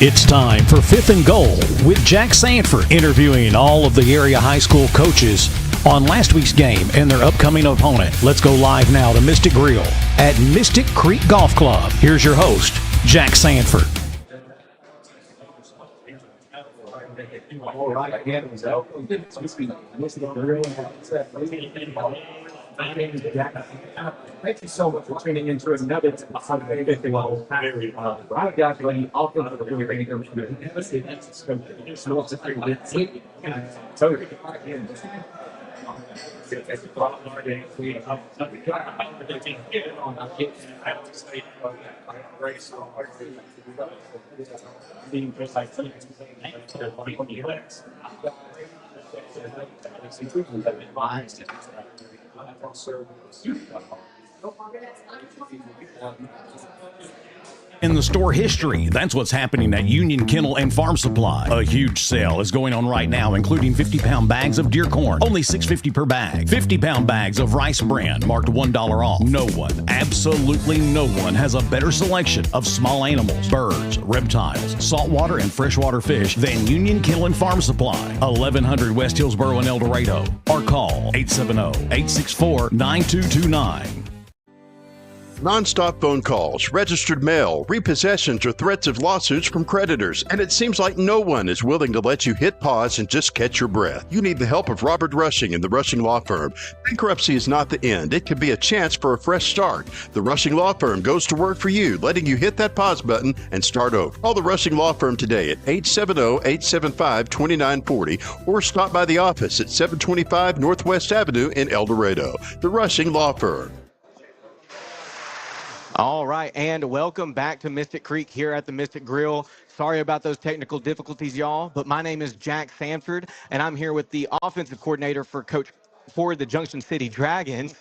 It's time for Fifth and Goal with Jax Sanford, interviewing all of the area high school coaches on last week's game and their upcoming opponent. Let's go live now to Mystic Grill at Mystic Creek Golf Club. Here's your host, Jax Sanford. All right, again, so my name is Jack. Thank you so much for tuning in to another episode of 51. I've got the offensive ability to In the store history, that's what's happening at Union Kennel and Farm Supply. A huge sale is going on right now, including 50-pound bags of deer corn, only $6.50 per bag. 50-pound bags of rice bran, marked $1 off. No one, absolutely no one, has a better selection of small animals, birds, reptiles, saltwater and freshwater fish than Union Kennel and Farm Supply. 1100 West Hillsboro in El Dorado. Or call 870-864-9229. Non-stop phone calls, registered mail, repossessions, or threats of lawsuits from creditors, and it seems like no one is willing to let you hit pause and just catch your breath. You need the help of Robert Rushing and the Rushing Law Firm. Bankruptcy is not the end. It can be a chance for a fresh start. The Rushing Law Firm goes to work for you, letting you hit that pause button and start over. Call the Rushing Law Firm today at 870-875-2940 or stop by the office at 725 Northwest Avenue in El Dorado. The Rushing Law Firm. All right, and welcome back to Mystic Creek here at the Mystic Grill. Sorry about those technical difficulties, y'all, but my name is Jax Sanford, and I'm here with the offensive coordinator for the Junction City Dragons,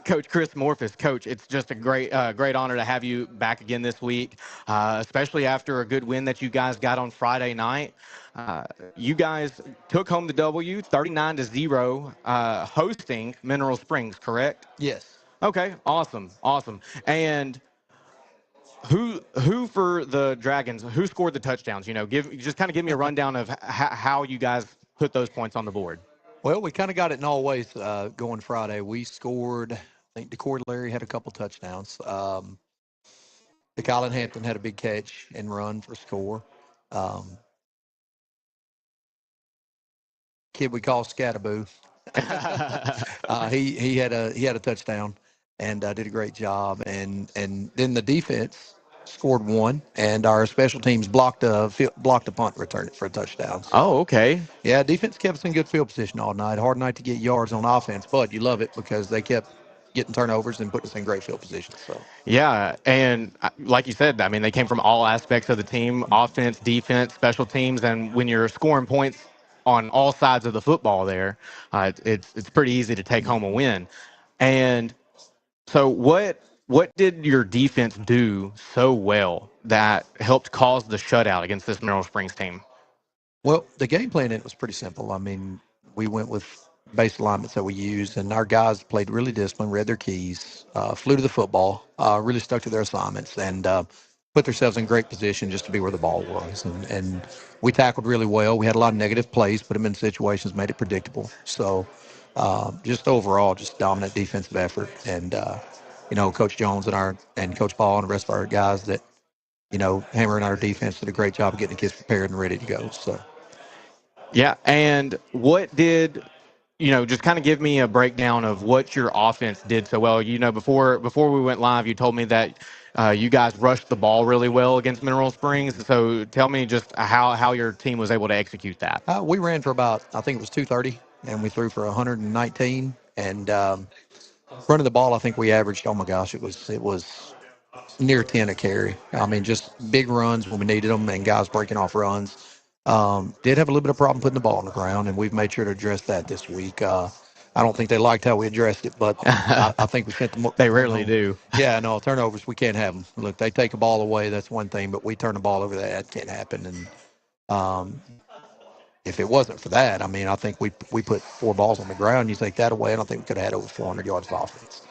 Coach Chris Morphus. Coach, it's just a great honor to have you back again this week, especially after a good win that you guys got on Friday night. You guys took home the W, 39-0, hosting Mineral Springs, correct? Yes. Okay, awesome. And who for the Dragons? Who scored the touchdowns? You know, give me a rundown of how you guys put those points on the board. Well, we kind of got it in all ways going Friday. We scored. I think DeCord Larry had a couple touchdowns. Colin Hampton had a big catch and run for score. Kid we call Scataboo. He had a touchdown and did a great job. And then the defense scored one, and our special teams blocked a punt return for a touchdown. So, oh, okay. Yeah, defense kept us in good field position all night. Hard night to get yards on offense, but you love it because they kept getting turnovers and putting us in great field position. So yeah, and like you said, I mean, they came from all aspects of the team: offense, defense, special teams, and when you're scoring points on all sides of the football, there, it's pretty easy to take home a win. And so what did your defense do so well that helped cause the shutout against this Mineral Springs team? Well, the game plan, it was pretty simple. I mean, we went with base alignments that we used, and our guys played really disciplined, read their keys, flew to the football, really stuck to their assignments, and put themselves in great position just to be where the ball was. And we tackled really well. We had a lot of negative plays, put them in situations, made it predictable. So just overall, just dominant defensive effort. And, Coach Jones and Coach Paul and the rest of our guys that, hammering our defense did a great job of getting the kids prepared and ready to go. So, yeah. And what did, just kind of give me a breakdown of what your offense did so well. Before we went live, you told me that you guys rushed the ball really well against Mineral Springs. So tell me just how your team was able to execute that. We ran for about, I think it was 230, and we threw for 119. And running the ball, I think we averaged, oh my gosh, it was near 10 a carry. I mean, just big runs when we needed them and guys breaking off runs. Did have a little bit of problem putting the ball on the ground, and we've made sure to address that this week. I don't think they liked how we addressed it, but I think we sent them. They rarely do. Yeah, no, turnovers, we can't have them. Look, they take a ball away, that's one thing, but we turn the ball over, that can't happen. And if it wasn't for that, I mean, I think we put 4 balls on the ground. You take that away, I don't think we could have had over 400 yards of offense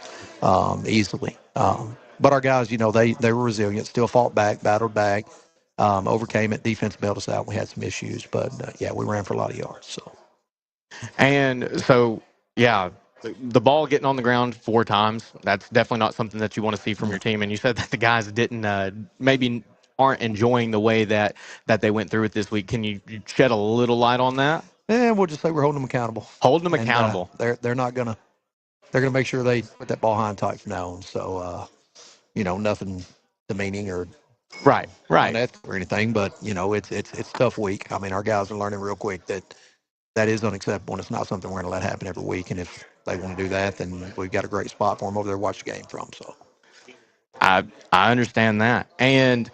easily. But our guys, they were resilient, still fought back, battled back. overcame it. Defense bailed us out. We had some issues, but yeah, we ran for a lot of yards. So. And so, yeah, the ball getting on the ground 4 times, that's definitely not something that you want to see from your team. And you said that the guys didn't maybe aren't enjoying the way that they went through it this week. Can you shed a little light on that? And we'll just say we're holding them accountable. Holding them And, accountable. They're not gonna. They're gonna make sure they put that ball high and tight from now on. So nothing demeaning or Right. unethical or anything. But it's a tough week. I mean, our guys are learning real quick that is unacceptable, and it's not something we're going to let happen every week. And if they want to do that, then we've got a great spot for them over there to watch the game from. So I understand that. And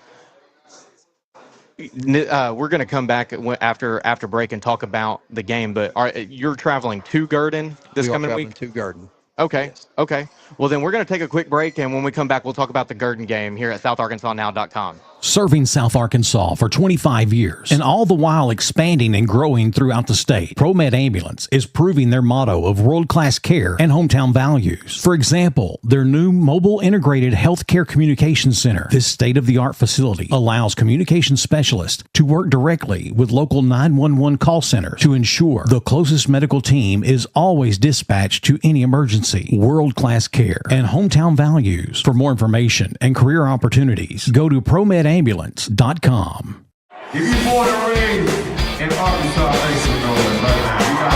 we're going to come back after break and talk about the game. But you're traveling to Gurdon this coming week? To Gurdon. Okay. Yes. Okay. Well, then we're going to take a quick break, and when we come back, we'll talk about the Gurdon game here at SouthArkansasNow.com. Serving South Arkansas for 25 years, and all the while expanding and growing throughout the state. ProMed Ambulance is proving their motto of world-class care and hometown values. For example, their new mobile integrated healthcare communication center. This state-of-the-art facility allows communication specialists to work directly with local 911 call centers to ensure the closest medical team is always dispatched to any emergency. World-class care and hometown values. For more information and career opportunities, go to ProMedAmbulance.com. If you're born and raised in Arkansas, make some noise right now. You got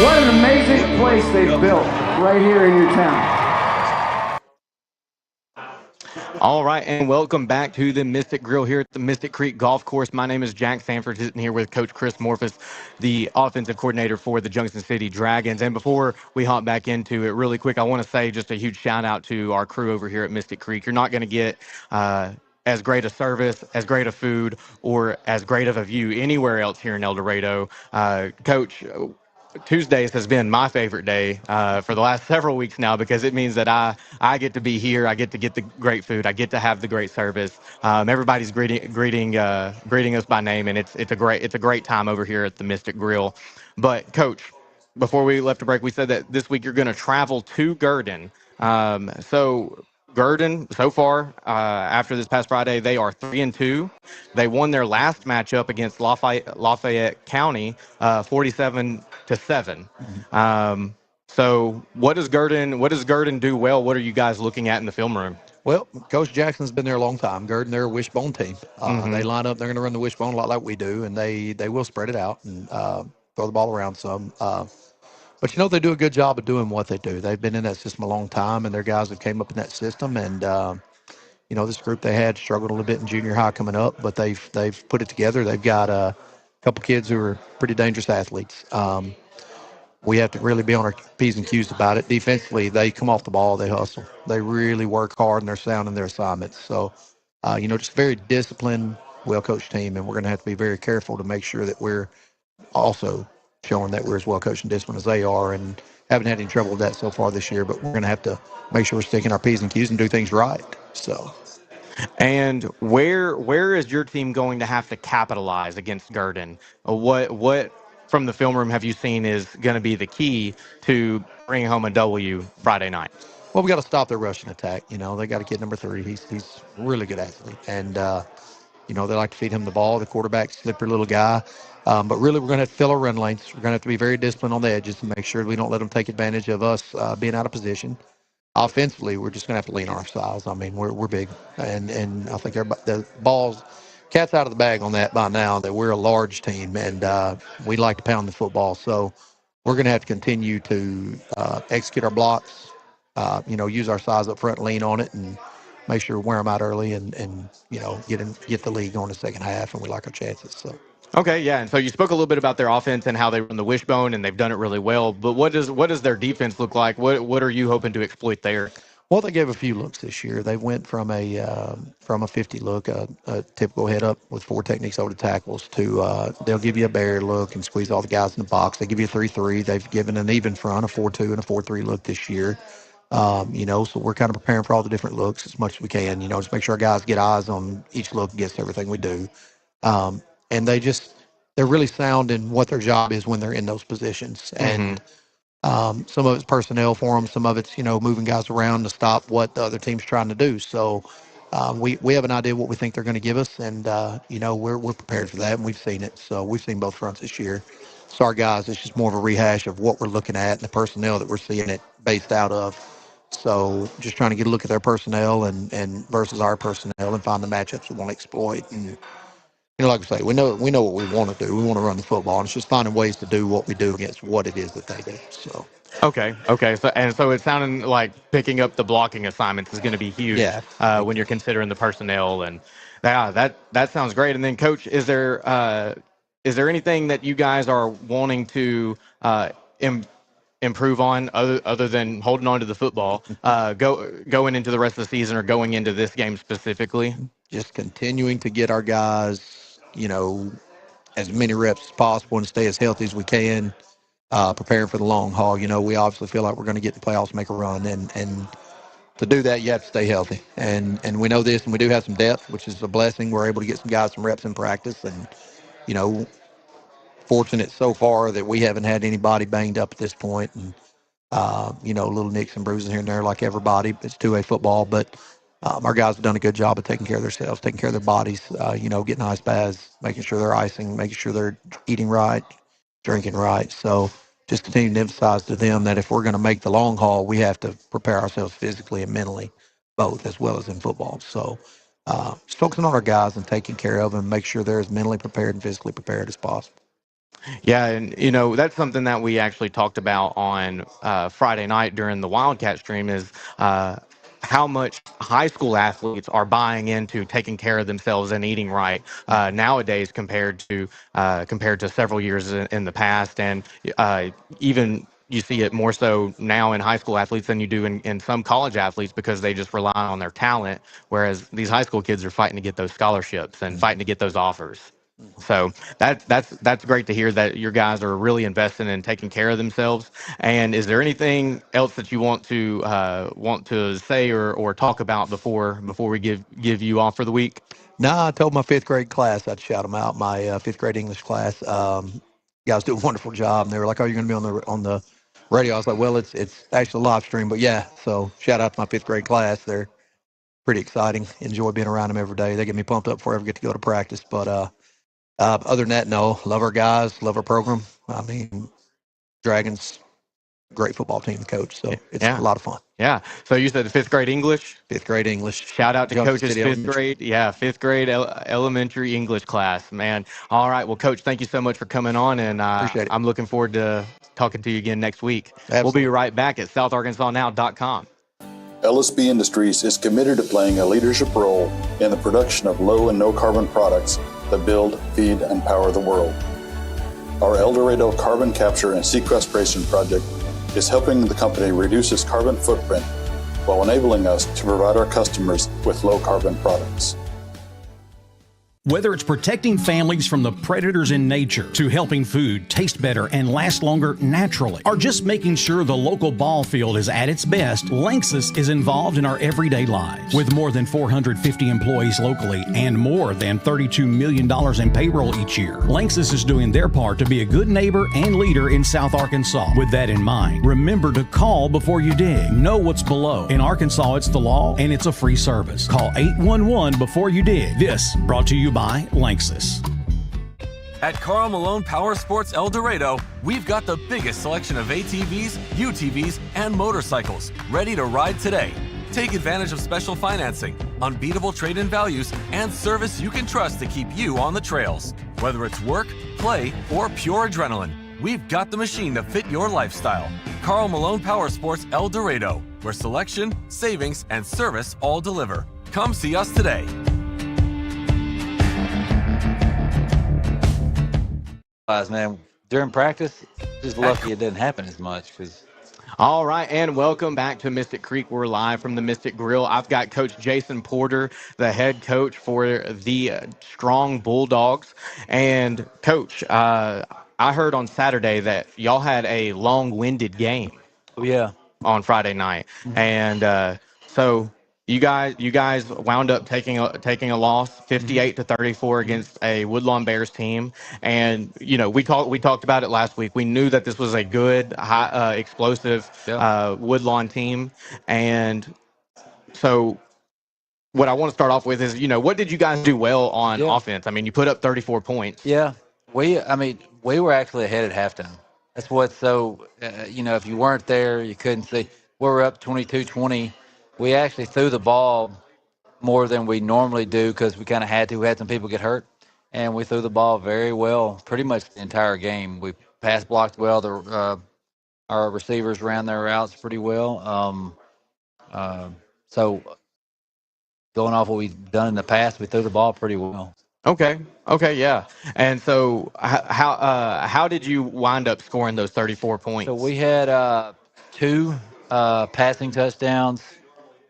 What an amazing place they've built right here in your town. All right, and welcome back to the Mystic Grill here at the Mystic Creek Golf Course. My name is Jax Sanford, sitting here with Coach Chris Morphus, the offensive coordinator for the Junction City Dragons. And before we hop back into it really quick, I want to say just a huge shout out to our crew over here at Mystic Creek. You're not going to get as great a service, as great a food, or as great of a view anywhere else here in El Dorado. Coach, Tuesdays has been my favorite day for the last several weeks now, because it means that I get to be here. I get to get the great food. I get to have the great service. Everybody's greeting us by name, and it's a great time over here at the Mystic Grill. But Coach, before we left to break, we said that this week you're going to travel to Gurdon. So Gurdon, so far, after this past Friday, they are 3-2. They won their last matchup against Lafayette County, 47-7. So what does Gurdon do well? What are you guys looking at in the film room? Well, Coach Jackson's been there a long time. Gurdon, they're a wishbone team. They line up. They're going to run the wishbone a lot like we do, and they will spread it out and throw the ball around some. But they do a good job of doing what they do. They've been in that system a long time, and their guys have came up in that system. And this group they had struggled a little bit in junior high coming up, but they've put it together. They've got a couple kids who are pretty dangerous athletes. We have to really be on our P's and Q's about it. Defensively, they come off the ball, they hustle. They really work hard, and they're sound in their assignments. So, just a very disciplined, well-coached team, and we're going to have to be very careful to make sure that we're also showing that we're as well-coached and disciplined as they are, and haven't had any trouble with that so far this year. But we're going to have to make sure we're sticking our P's and Q's and do things right. So. And where is your team going to have to capitalize against Gurdon? What from the film room have you seen is going to be the key to bringing home a W Friday night? Well, we got to stop their rushing attack. They got a kid number 3. He's a really good athlete, and they like to feed him the ball. The quarterback's slippery little guy, but really we're going to have to fill our run lanes. We're going to have to be very disciplined on the edges to make sure we don't let them take advantage of us being out of position. Offensively, we're just going to have to lean on our styles. I mean, we're big, and I think the cat's out of the bag on that by now, that we're a large team, and we like to pound the football. So we're going to have to continue to execute our blocks, use our size up front, lean on it, and make sure we wear them out early, and get the lead going in the second half, and we like our chances. So. Okay, yeah, and so you spoke a little bit about their offense and how they run the wishbone, and they've done it really well. But what does their defense look like? What are you hoping to exploit there? Well, they gave a few looks this year. They went from a 50 look, a typical head up with 4 techniques over the tackles, to they'll give you a barrier look and squeeze all the guys in the box. They give you a 3-3. They've given an even front, a 4-2, and a 4-3 look this year. So we're kind of preparing for all the different looks as much as we can. Just make sure our guys get eyes on each look against everything we do. And they're really sound in what their job is when they're in those positions. And some of it's personnel for them. Some of it's, moving guys around to stop what the other team's trying to do. So we have an idea what we think they're going to give us, and we're prepared for that, and we've seen it. So we've seen both fronts this year. So our guys, it's just more of a rehash of what we're looking at and the personnel that we're seeing it based out of. So just trying to get a look at their personnel and versus our personnel and find the matchups we want to exploit. And like I say, we know what we want to do. We want to run the football, and it's just finding ways to do what we do against what it is that they do. So. Okay. So it sounded like picking up the blocking assignments is going to be huge Yeah. when you're considering the personnel, and that sounds great. And then, Coach, is there anything that you guys are wanting to improve on other than holding on to the football going into the rest of the season or going into this game specifically? Just continuing to get our guys, as many reps as possible and stay as healthy as we can, preparing for the long haul. We obviously feel like we're going to get in the playoffs, make a run, and to do that, you have to stay healthy. And we know this, and we do have some depth, which is a blessing. We're able to get some guys some reps in practice, and fortunate so far that we haven't had anybody banged up at this point. And little nicks and bruises here and there, like everybody. It's 2A football, but our guys have done a good job of taking care of themselves, taking care of their bodies, getting ice baths, making sure they're icing, making sure they're eating right, drinking right. So just continue to emphasize to them that if we're going to make the long haul, we have to prepare ourselves physically and mentally, both, as well as in football. So just focusing on our guys and taking care of them, make sure they're as mentally prepared and physically prepared as possible. Yeah, and that's something that we actually talked about on Friday night during the Wildcat stream is how much high school athletes are buying into taking care of themselves and eating right nowadays compared to several years in the past, and even you see it more so now in high school athletes than you do in some college athletes because they just rely on their talent, whereas these high school kids are fighting to get those scholarships and fighting to get those offers. So that's great to hear that your guys are really investing in taking care of themselves. And is there anything else that you want to say or talk about before we give you off for the week? No, I told my 5th grade class I'd shout them out. My 5th grade English class, guys do a wonderful job, and they were like, "Oh, you're going to be on the radio?" I was like, "Well, it's actually a live stream, but yeah." So shout out to my 5th grade class. They're pretty exciting. Enjoy being around them every day. They get me pumped up before I ever get to go to practice. But other than that, no. Love our guys. Love our program. I mean, Dragons, great football team to coach. So it's a lot of fun. Yeah. So you said the 5th grade English? 5th grade English. Shout out to Coach's 5th grade. Yeah, 5th grade elementary English class, man. All right. Well, Coach, thank you so much for coming on. And Appreciate it. I'm looking forward to talking to you again next week. Absolutely. We'll be right back at southarkansasnow.com. LSB Industries is committed to playing a leadership role in the production of low and no carbon products that build, feed, and power the world. Our El Dorado carbon capture and sequestration project is helping the company reduce its carbon footprint while enabling us to provide our customers with low carbon products. Whether it's protecting families from the predators in nature, to helping food taste better and last longer naturally, or just making sure the local ball field is at its best, Lanxess is involved in our everyday lives. With more than 450 employees locally and more than $32 million in payroll each year, Lanxess is doing their part to be a good neighbor and leader in South Arkansas. With that in mind, remember to call before you dig. Know what's below. In Arkansas, it's the law and it's a free service. Call 811 before you dig. This brought to you by Lanxess. At Carl Malone Power Sports El Dorado, we've got the biggest selection of ATVs, UTVs, and motorcycles ready to ride today. Take advantage of special financing, unbeatable trade-in values, and service you can trust to keep you on the trails. Whether it's work, play, or pure adrenaline, we've got the machine to fit your lifestyle. Carl Malone Power Sports El Dorado, where selection, savings, and service all deliver. Come see us today. Man, during practice, just lucky it didn't happen as much because All right, and welcome back to Mystic Creek. We're live from the Mystic Grill. I've got Coach Jason Porter, the head coach for the Strong Bulldogs. And, Coach, I heard on Saturday that y'all had a long-winded game. Yeah. On Friday night, and so you guys wound up taking a loss, 58-34 against a Woodlawn Bears team, and we talked about it last week. We knew that this was a good, high, explosive Woodlawn team, and so. What I want to start off with is, what did you guys do well on offense? I mean, you put up 34 points. Yeah. We were actually ahead at halftime. That's what's so, if you weren't there, you couldn't see. We were up 22-20. We actually threw the ball more than we normally do because we kind of had to. We had some people get hurt, and we threw the ball very well pretty much the entire game. We pass blocked well. Our receivers ran their routes pretty well. So going off what we've done in the past, we threw the ball pretty well. Okay, yeah. And so how did you wind up scoring those 34 points? So we had 2 passing touchdowns,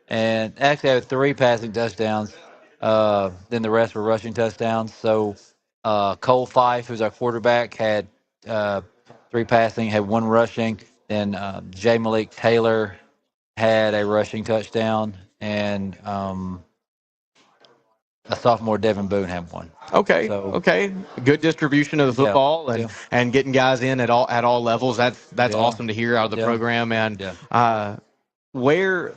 and actually I had 3 passing touchdowns. Then the rest were rushing touchdowns. So Cole Fife, who's our quarterback, had 3 passing, had 1 rushing. Then J. Malik Taylor had a rushing touchdown, and a sophomore, Devin Boone, had 1. Okay. Good distribution of the football and getting guys in at all levels. That's awesome to hear out of the program. And where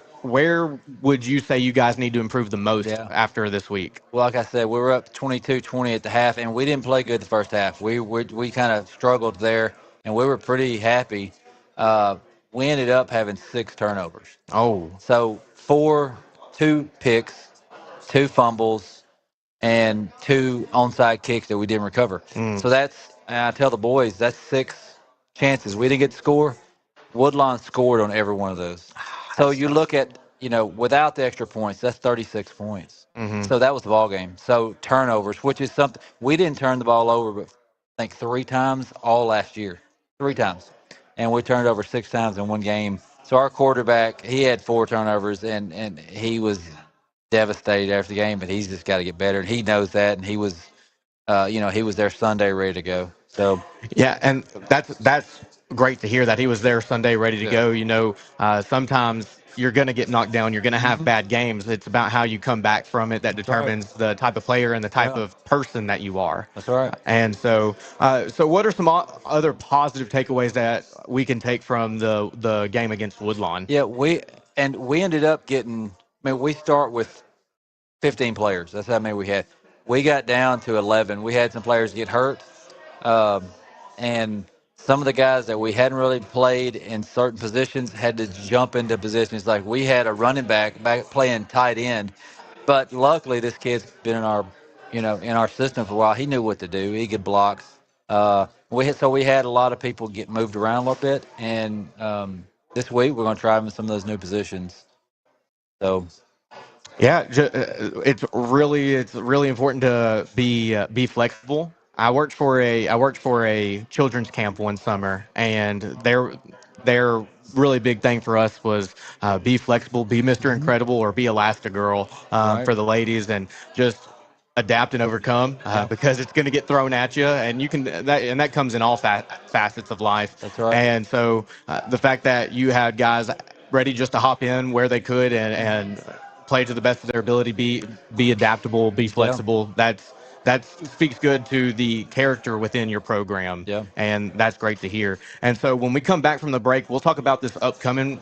would you say you guys need to improve the most after this week? Well, like I said, we were up 22-20 at the half, and we didn't play good the first half. We kind of struggled there, and we were pretty happy. We ended up having 6 turnovers. Oh. So 2 picks, 2 fumbles, and 2 onside kicks that we didn't recover. So I tell the boys, that's 6 chances. We didn't get to score. Woodlawn scored on every one of those. So you look at, without the extra points, that's 36 points. So that was the ball game. So turnovers, which is something, we didn't turn the ball over, but I think 3 times all last year. 3 times. And we turned over 6 times in one game. So our quarterback, he had 4 turnovers, and he was devastated after the game, but he's just got to get better, and he knows that, and he was there Sunday ready to go. So yeah, and that's great to hear that he was there Sunday ready to go. Sometimes you're going to get knocked down, you're going to have bad games. It's about how you come back from it that determines the type of player and the type of person that you are. That's right. And so what are some other positive takeaways that we can take from the game against Woodlawn? Yeah, we ended up getting. We start with 15 players. That's how many we had. We got down to 11. We had some players get hurt, and some of the guys that we hadn't really played in certain positions had to jump into positions. Like we had a running back playing tight end, but luckily this kid's been in our system for a while. He knew what to do. He could block. We had a lot of people get moved around a little bit, and this week we're going to try them in some of those new positions. So, yeah, it's really important to be flexible. I worked for a children's camp one summer, and their really big thing for us was be flexible, be Mr. Incredible, or be Elastigirl for the ladies, and just adapt and overcome because it's going to get thrown at you, and that comes in all facets of life. That's right. And so the fact that you had guys ready just to hop in where they could and play to the best of their ability, be adaptable, be flexible. That speaks good to the character within your program, and that's great to hear. And so when we come back from the break, we'll talk about this upcoming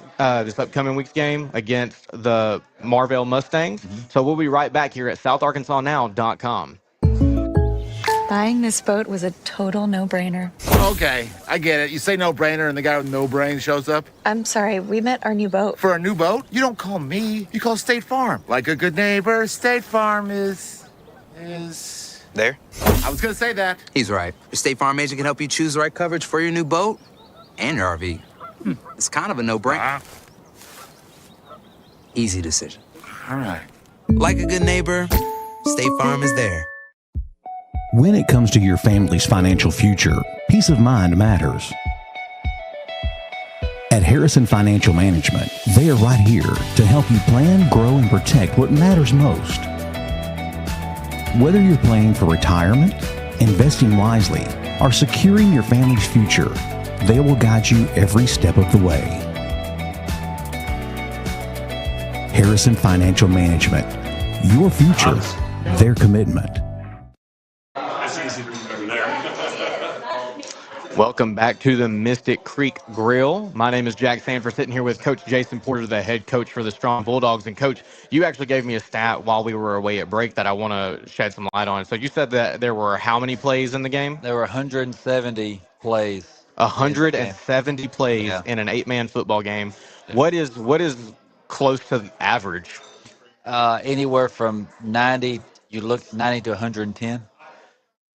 week's game against the Marvell Mustangs. So we'll be right back here at SouthArkansasNow.com. Buying this boat was a total no-brainer. Okay, I get it. You say no-brainer and the guy with no brain shows up? I'm sorry, we meant our new boat. For a new boat? You don't call me. You call State Farm. Like a good neighbor, State Farm is... There? I was gonna say that. He's right. Your State Farm agent can help you choose the right coverage for your new boat and your RV. It's kind of a no-brainer. Easy decision. All right. Like a good neighbor, State Farm is there. When it comes to your family's financial future, peace of mind matters. At Harrison Financial Management, they are right here to help you plan, grow, and protect what matters most. Whether you're planning for retirement, investing wisely, or securing your family's future, they will guide you every step of the way. Harrison Financial Management, your future, their commitment. Welcome back to the Mystic Creek Grill. My name is Jax Sanford, sitting here with Coach Jason Porter, the head coach for the Strong Bulldogs. And Coach, you actually gave me a stat while we were away at break that I want to shed some light on. So you said that there were how many plays in the game? There were 170 plays. 170 plays in an 8-man football game. What is close to average? Anywhere from 90 to 110.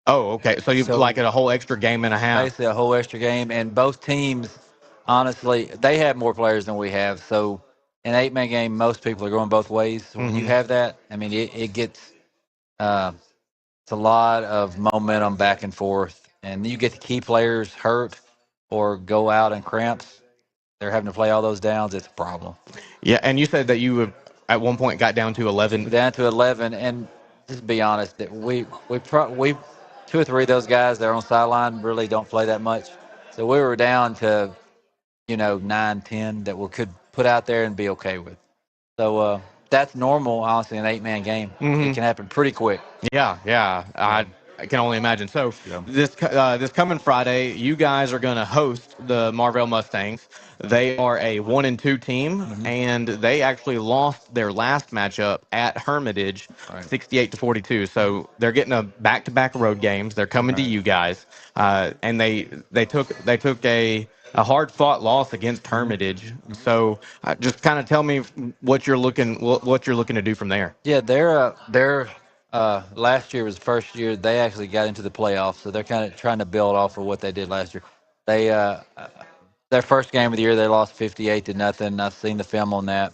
Oh, okay. So you've like a whole extra game and a half. Basically a whole extra game. And both teams, honestly, they have more players than we have. So in an 8-man game, most people are going both ways. So when you have that, I mean, it gets it's a lot of momentum back and forth. And you get the key players hurt or go out in cramps. They're having to play all those downs. It's a problem. Yeah, and you said that you have, at one point got down to 11. Down to 11, and just be honest, that we 2 or 3 of those guys that are on sideline really don't play that much. So we were down to, 9, 10 that we could put out there and be okay with. So that's normal, honestly, in an 8-man game. It can happen pretty quick. Yeah. I can only imagine. So this coming Friday, you guys are going to host the Marvell Mustangs. They are a 1-2 team, and they actually lost their last matchup at Hermitage, 68-42. So they're getting a back-to-back road games. They're coming to you guys, and they took a hard-fought loss against Hermitage. So just kind of tell me what you're looking to do from there. Yeah, they're last year was the first year they actually got into the playoffs, so they're kind of trying to build off of what they did last year. They their first game of the year they lost 58-0. I've seen the film on that.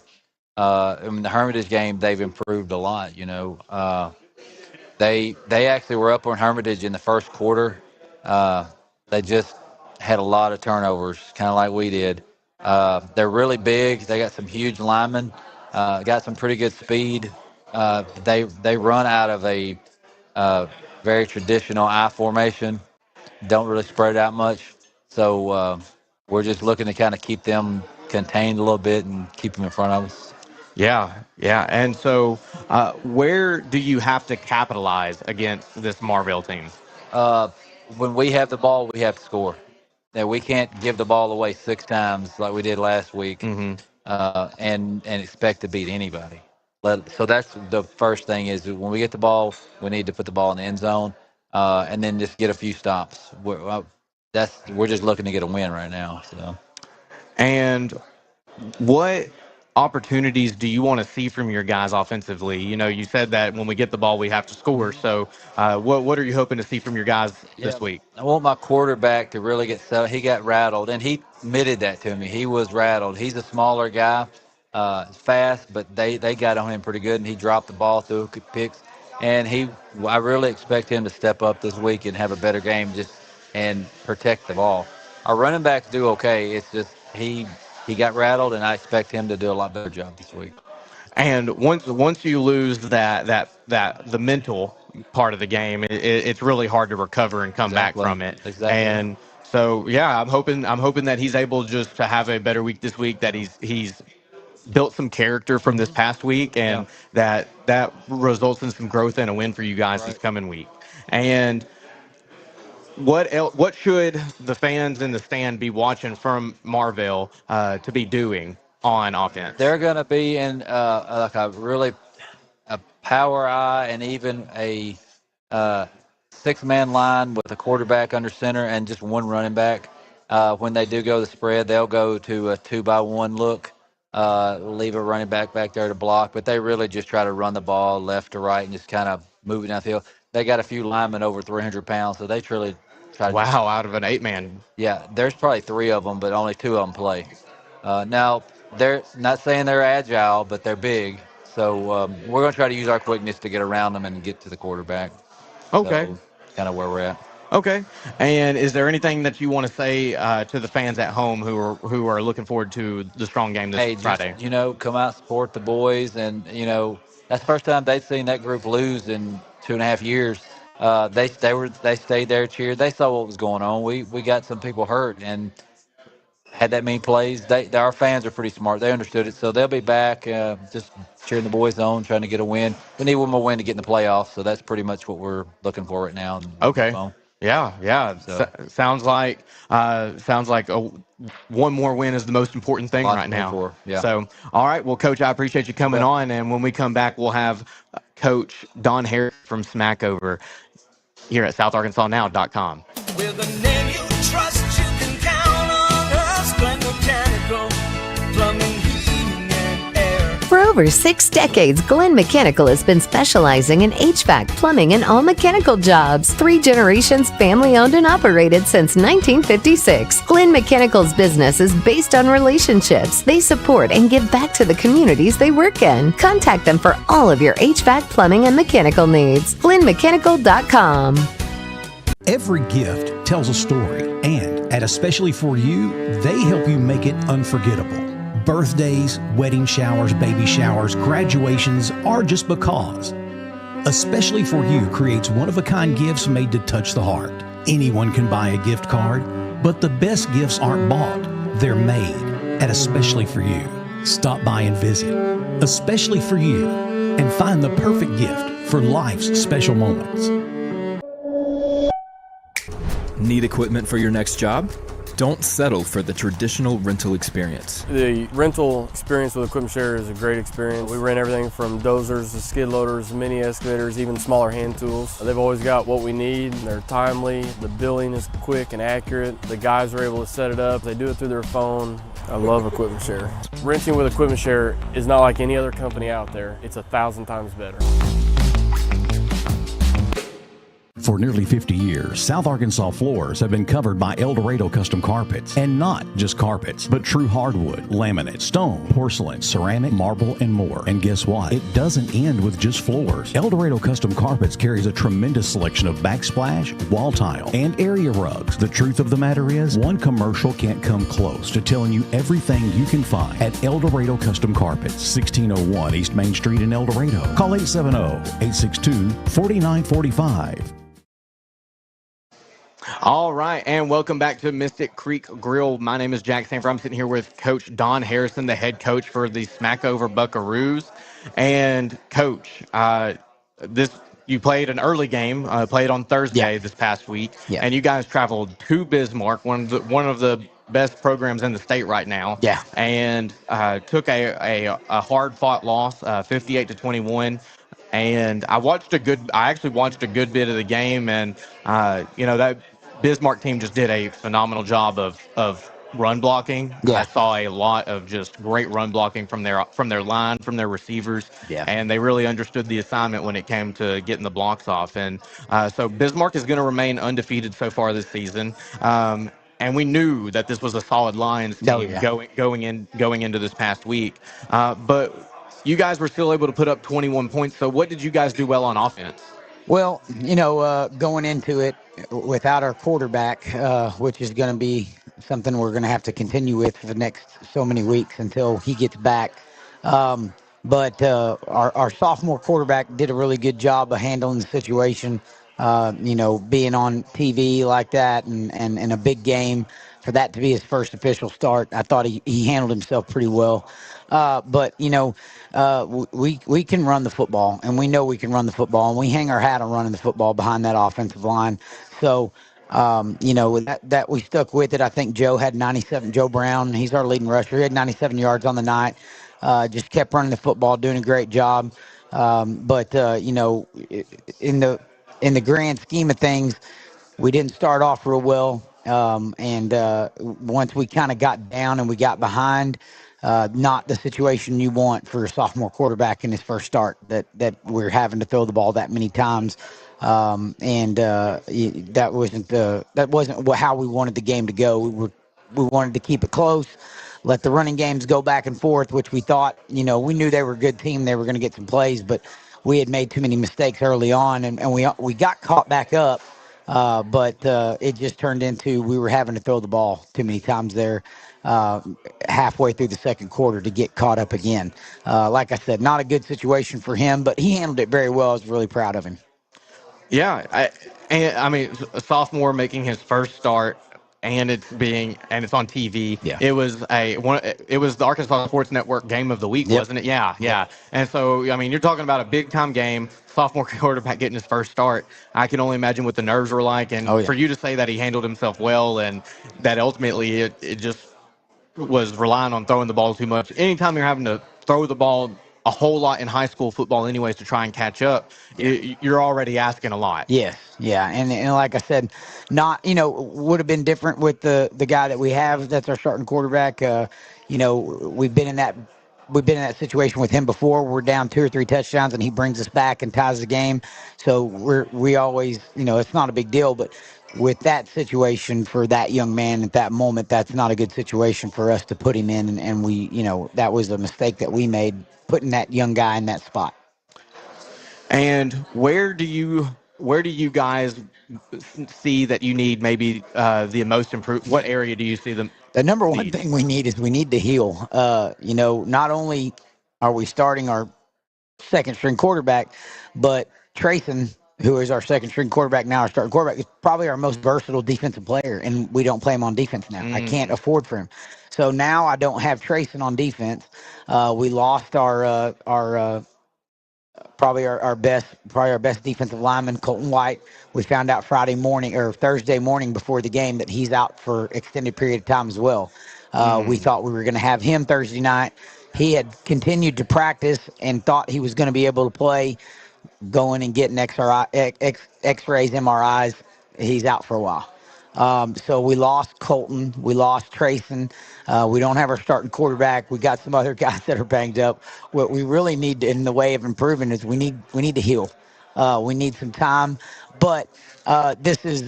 In the Hermitage game, they've improved a lot. They actually were up on Hermitage in the first quarter. They just had a lot of turnovers, kind of like we did. They're really big. They got some huge linemen. Got some pretty good speed. They run out of a very traditional I formation. Don't really spread out much. So we're just looking to kind of keep them contained a little bit and keep them in front of us. Yeah. And so where do you have to capitalize against this Marvell team? When we have the ball, we have to score. Now, we can't give the ball away 6 times like we did last week and expect to beat anybody. So that's the first thing is when we get the ball, we need to put the ball in the end zone and then just get a few stops. We're just looking to get a win right now. So. And what opportunities do you want to see from your guys offensively? You said that when we get the ball, we have to score. So what are you hoping to see from your guys this week? I want my quarterback to really get settled. He got rattled, and he admitted that to me. He was rattled. He's a smaller guy, fast, but they got on him pretty good, and he dropped the ball through picks. And I really expect him to step up this week and have a better game and protect the ball. Our running backs do okay. It's just he got rattled, and I expect him to do a lot better job this week. And once you lose the mental part of the game, it's really hard to recover and come back from it. Exactly. And so I'm hoping that he's able just to have a better week this week. That he's built some character from this past week, and that results in some growth and a win for you guys this coming week. And what should the fans in the stand be watching from Marvell to be doing on offense? They're going to be in like a power eye and even a 6-man line with a quarterback under center and just one running back. When they do go to the spread, they'll go to a 2-by-1 look, leave a running back there to block, but they really just try to run the ball left to right and just kind of move it downfield. They got a few linemen over 300 pounds, so they truly try to out of an 8-man. Yeah, there's probably 3 of them, but only 2 of them play. Now, they're not saying they're agile, but they're big. So we're going to try to use our quickness to get around them and get to the quarterback. Okay. So, kind of where we're at. Okay. And is there anything that you want to say to the fans at home who are looking forward to the strong game this Hey, just Friday? come out support the boys, and that's the first time they've seen that group lose in 2.5 years. They stayed there, cheered. They saw what was going on. We got some people hurt, and had that many plays. Our fans are pretty smart. They understood it, so they'll be back, just cheering the boys on, trying to get a win. We need one more win to get in the playoffs, so that's pretty much what we're looking for right now. Okay. Yeah, yeah. So Sounds like one more win is the most important thing lots right to play now. for. Yeah. So, all right. Well, Coach, I appreciate you coming on, and when we come back, we'll have Coach Don Harris from Smackover here at SouthArkansasNow.com. With a name you trust, you can count on us. Glen Mechanical, plumbing, heating, and air. For over 6 decades, Glenn Mechanical has been specializing in HVAC, plumbing, and all mechanical jobs. 3 generations family-owned and operated since 1956. Glenn Mechanical's business is based on relationships. They support and give back to the communities they work in. Contact them for all of your HVAC, plumbing, and mechanical needs. GlennMechanical.com. Every gift tells a story, and at Especially For You, they help you make it unforgettable. Birthdays, wedding showers, baby showers, graduations are just because. Especially For You creates one-of-a-kind gifts made to touch the heart. Anyone can buy a gift card, but the best gifts aren't bought. They're made at Especially For You. Stop by and visit Especially For You and find the perfect gift for life's special moments. Need equipment for your next job? Don't settle for the traditional rental experience. The rental experience with Equipment Share is a great experience. We rent everything from dozers to skid loaders, mini excavators, even smaller hand tools. They've always got what we need. They're timely. The billing is quick and accurate. The guys are able to set it up. They do it through their phone. I love Equipment Share. Renting with Equipment Share is not like any other company out there. It's 1,000 times better. For nearly 50 years, South Arkansas floors have been covered by El Dorado Custom Carpets. And not just carpets, but true hardwood, laminate, stone, porcelain, ceramic, marble, and more. And guess what? It doesn't end with just floors. El Dorado Custom Carpets carries a tremendous selection of backsplash, wall tile, and area rugs. The truth of the matter is, one commercial can't come close to telling you everything you can find at El Dorado Custom Carpets, 1601 East Main Street in El Dorado. Call 870-862-4945. All right, and welcome back to Mystic Creek Grill. My name is Jax Sanford. I'm sitting here with Coach Don Harrison, the head coach for the Smackover Buckaroos. And Coach, you played an early game, played on Thursday this past week, and you guys traveled to Bismarck, one of the best programs in the state right now. Yeah. And took a hard-fought loss, 58-21. And I actually watched a good bit of the game, and that Bismarck team just did a phenomenal job of run blocking. Yeah. I saw a lot of just great run blocking from their line, from their receivers. Yeah. And they really understood the assignment when it came to getting the blocks off. And so Bismarck is going to remain undefeated so far this season. And we knew that this was a solid Lions team going into this past week. But you guys were still able to put up 21 points. So what did you guys do well on offense? Well, going into it without our quarterback, which is going to be something we're going to have to continue with for the next so many weeks until he gets back. But our sophomore quarterback did a really good job of handling the situation, being on TV like that and a big game. For that to be his first official start, I thought he handled himself pretty well. But we can run the football, and we know we can run the football, and we hang our hat on running the football behind that offensive line. So, that we stuck with it. I think Joe had 97. Joe Brown, he's our leading rusher. He had 97 yards on the night. Just kept running the football, doing a great job. But in the grand scheme of things, we didn't start off real well. And once we kind of got down and we got behind, not the situation you want for a sophomore quarterback in his first start, that we're having to throw the ball that many times. That wasn't how we wanted the game to go. We wanted to keep it close, let the running games go back and forth, which we thought, we knew they were a good team. They were going to get some plays, but we had made too many mistakes early on, and we got caught back up. but it just turned into we were having to throw the ball too many times there halfway through the second quarter to get caught up again. Like I said, not a good situation for him, but he handled it very well. I was really proud of him. Yeah, I mean, a sophomore making his first start, and it's on TV. Yeah. It was it was the Arkansas Sports Network Game of the Week, Yep. wasn't it? Yeah. And so, I mean, you're talking about a big time game, sophomore quarterback getting his first start. I can only imagine what the nerves were like, and Oh, yeah. for you to say that he handled himself well, and that ultimately it just was relying on throwing the ball too much. Anytime you're having to throw the ball a whole lot in high school football anyways to try and catch up, you're already asking a lot. Yes, yeah, and like I said, not would have been different with the guy that we have that's our starting quarterback. We've been in that situation with him before. We're down 2 or 3 touchdowns, and he brings us back and ties the game. So we always it's not a big deal, but with that situation for that young man at that moment, that's not a good situation for us to put him in, and we that was a mistake that we made putting that young guy in that spot. And where do you guys see that you need maybe the most improved? What area do you see them? The number one thing we need to heal. Not only are we starting our second string quarterback, but Trayson, who is our second string quarterback now, our starting quarterback, is probably our most versatile defensive player, and we don't play him on defense now. I can't afford for him. So now I don't have Trayson on defense. We lost our probably our best defensive lineman, Colton White. We found out Friday morning or Thursday morning before the game that he's out for extended period of time as well. We thought we were going to have him Thursday night. He had continued to practice and thought he was going to be able to play, going and getting X-rays, MRIs. He's out for a while. So we lost Colton. We lost Trayson. We don't have our starting quarterback. We got some other guys that are banged up. What we really need in the way of improving is we need to heal. We need some time. But this is,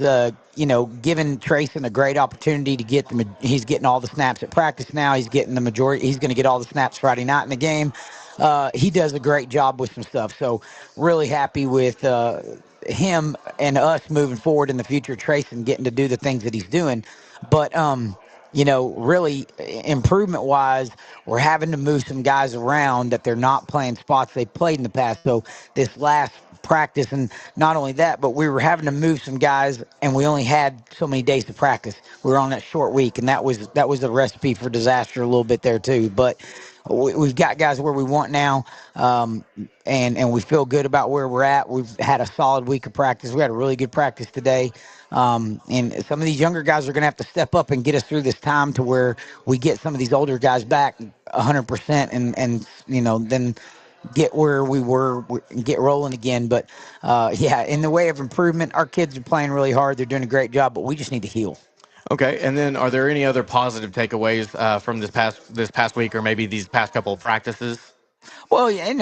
giving Trayson a great opportunity to get he's getting all the snaps at practice now. He's getting the majority. He's going to get all the snaps Friday night in the game. He does a great job with some stuff. So really happy with him and us moving forward in the future. Trayson getting to do the things that he's doing. But, really improvement wise, we're having to move some guys around that they're not playing spots they played in the past. So this last practice, and not only that, but we were having to move some guys, and we only had so many days to practice. We were on that short week, and that was the recipe for disaster a little bit there too. But we've got guys where we want now, and we feel good about where we're at. We've had a solid week of practice. We had a really good practice today. And some of these younger guys are going to have to step up and get us through this time to where we get some of these older guys back 100% and then get where we were and get rolling again. But in the way of improvement, our kids are playing really hard. They're doing a great job, but we just need to heal. Okay, and then are there any other positive takeaways from this past week, or maybe these past couple of practices? Well, in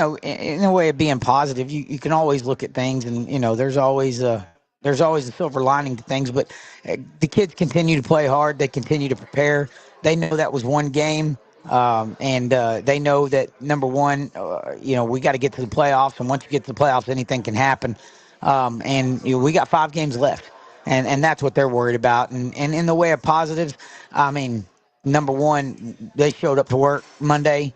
a way of being positive, you can always look at things, and there's always a silver lining to things. But the kids continue to play hard. They continue to prepare. They know that was one game, and they know that number one, we got to get to the playoffs. And once you get to the playoffs, anything can happen. And we got 5 games left. And that's what they're worried about. And in the way of positives, I mean, number one, they showed up to work Monday.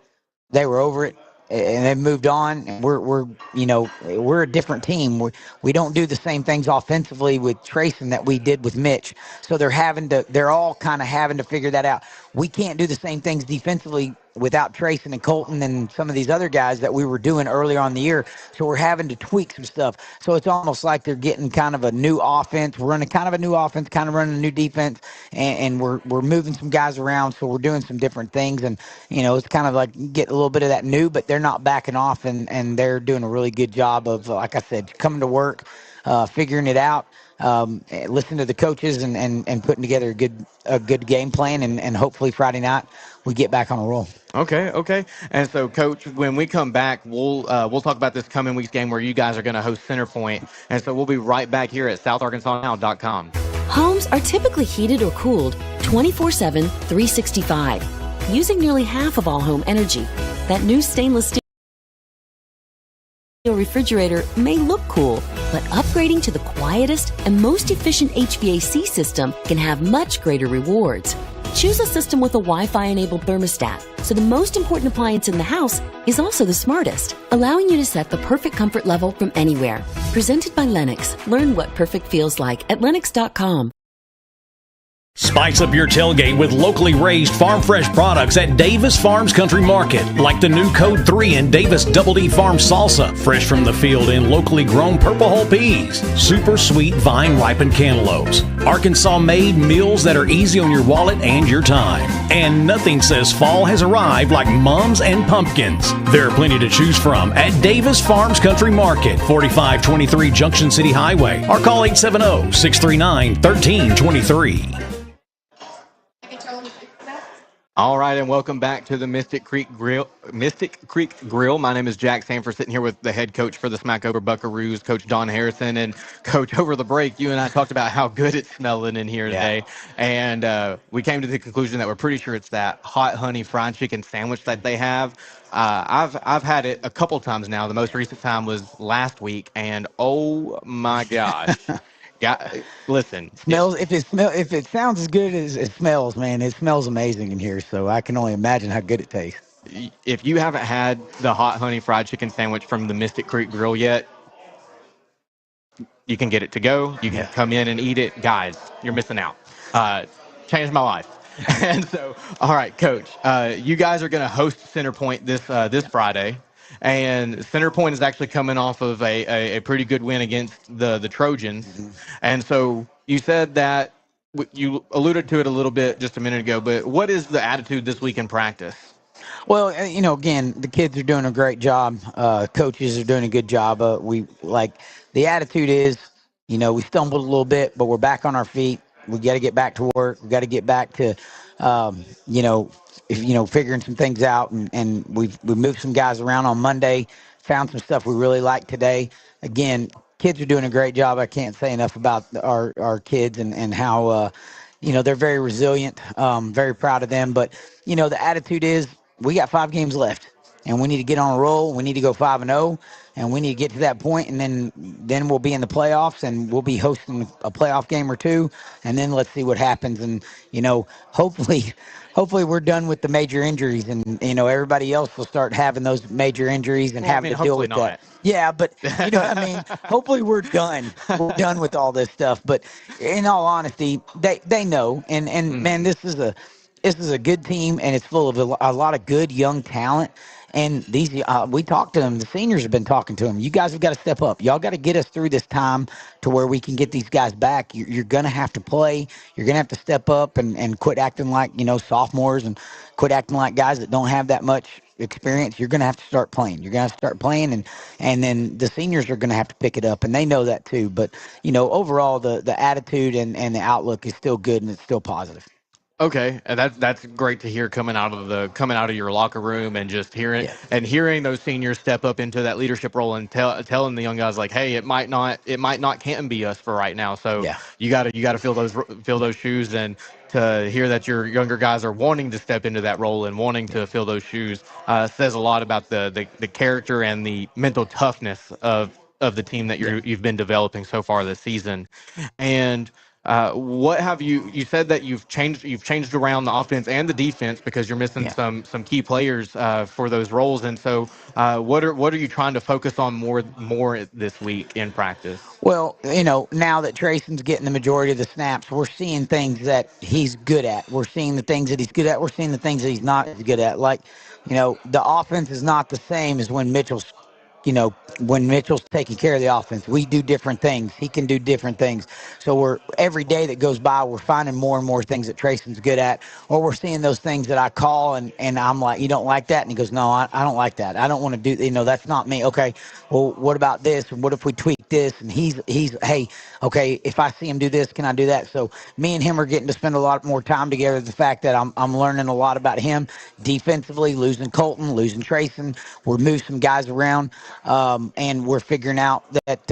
They were over it, and they moved on. And we're a different team. We don't do the same things offensively with Trayson that we did with Mitch. So they're all kind of having to figure that out. We can't do the same things defensively without Trayson and Colton and some of these other guys that we were doing earlier on the year. So we're having to tweak some stuff. So it's almost like they're getting kind of a new offense. We're running kind of a new offense, kind of running a new defense, and we're moving some guys around. So we're doing some different things. And, it's kind of like get a little bit of that new, but they're not backing off, and they're doing a really good job of, like I said, coming to work, figuring it out. Listen to the coaches and putting together a good game plan, and hopefully Friday night we get back on a roll. Okay. And so, Coach, when we come back, we'll talk about this coming week's game where you guys are going to host Centerpoint. And so we'll be right back here at SouthArkansasNow.com. Homes are typically heated or cooled 24/7, 365, using nearly half of all home energy. That new stainless steel refrigerator may look cool, But upgrading to the quietest and most efficient HVAC system can have much greater rewards. Choose a system with a Wi-Fi enabled thermostat, so the most important appliance in the house is also the smartest, allowing you to set the perfect comfort level from anywhere. Presented by Lennox. Learn what perfect feels like at Lennox.com. Spice up your tailgate with locally raised farm fresh products at Davis Farms Country Market, like the new Code 3 and Davis Double D Farm Salsa, fresh from the field in locally grown purple hull peas, super sweet vine ripened cantaloupes, Arkansas made meals that are easy on your wallet and your time. And nothing says fall has arrived like mums and pumpkins. There are plenty to choose from at Davis Farms Country Market, 4523 Junction City Highway, or call 870-639-1323. All right, and welcome back to the Mystic Creek Grill. My name is Jax Sanford, sitting here with the head coach for the Smackover Buckaroos, Coach Don Harrison. And Coach, over the break, you and I talked about how good it's smelling in here today, and we came to the conclusion that we're pretty sure it's that hot honey fried chicken sandwich that they have. I've had it a couple times now. The most recent time was last week, and oh my gosh. Yeah, listen. If it sounds as good as it smells, man, it smells amazing in here. So I can only imagine how good it tastes. If you haven't had the hot honey fried chicken sandwich from the Mystic Creek Grill yet, you can get it to go. You can come in and eat it. Guys, you're missing out. Changed my life. And so, all right, Coach, you guys are going to host Centerpoint this Friday. And Centerpoint is actually coming off of a pretty good win against the Trojans. And so you said that you alluded to it a little bit just a minute ago, but what is the attitude this week in practice? Well, again, the kids are doing a great job. Coaches are doing a good job. The attitude is, we stumbled a little bit, but we're back on our feet. We got to get back to work. We got to get back to, figuring some things out. And we moved some guys around on Monday, found some stuff we really like today. Again, kids are doing a great job. I can't say enough about our kids and how, they're very resilient. Very proud of them. But, the attitude is we got 5 games left. And we need to get on a roll. We need to go 5-0, and we need to get to that point, and then we'll be in the playoffs, and we'll be hosting a playoff game or two, and then let's see what happens. And hopefully we're done with the major injuries, and everybody else will start having those major injuries and having to deal with that. Yeah, but hopefully we're done. We're done with all this stuff. But in all honesty, they know, and man, this is a good team, and it's full of a lot of good young talent. And we talked to them. The seniors have been talking to them. You guys have got to step up. Y'all got to get us through this time to where we can get these guys back. You're going to have to play. You're going to have to step up and quit acting like, sophomores, and quit acting like guys that don't have that much experience. You're going to have to start playing. You're going to have to start playing, and then the seniors are going to have to pick it up, and they know that too. But, overall, the attitude and the outlook is still good, and it's still positive. Okay, and that's great to hear coming out of your locker room, and just hearing those seniors step up into that leadership role and telling the young guys, like, hey, it might not can't be us for right now. So you got to fill those shoes, and to hear that your younger guys are wanting to step into that role and wanting to fill those shoes says a lot about the character and the mental toughness of the team that you've been developing so far this season. And what have you said that you've changed around the offense and the defense because you're missing some key players for those roles. And so what are you trying to focus on more this week in practice? Well, now that Trayson's getting the majority of the snaps, we're seeing things that he's good at. We're seeing the things that he's good at. We're seeing the things that he's not as good at. Like, the offense is not the same as when Mitchell's taking care of the offense. We do different things. He can do different things. So every day that goes by, we're finding more and more things that Trayson's good at, or we're seeing those things that I call and I'm like, you don't like that? And he goes, no, I don't like that. I don't want to do, that's not me. Okay, well, what about this? And what if we tweak this? And he's, hey, okay, if I see him do this, can I do that? So me and him are getting to spend a lot more time together. The fact that I'm learning a lot about him defensively, losing Colton, losing Trayson. We're moving some guys around. And we're figuring out that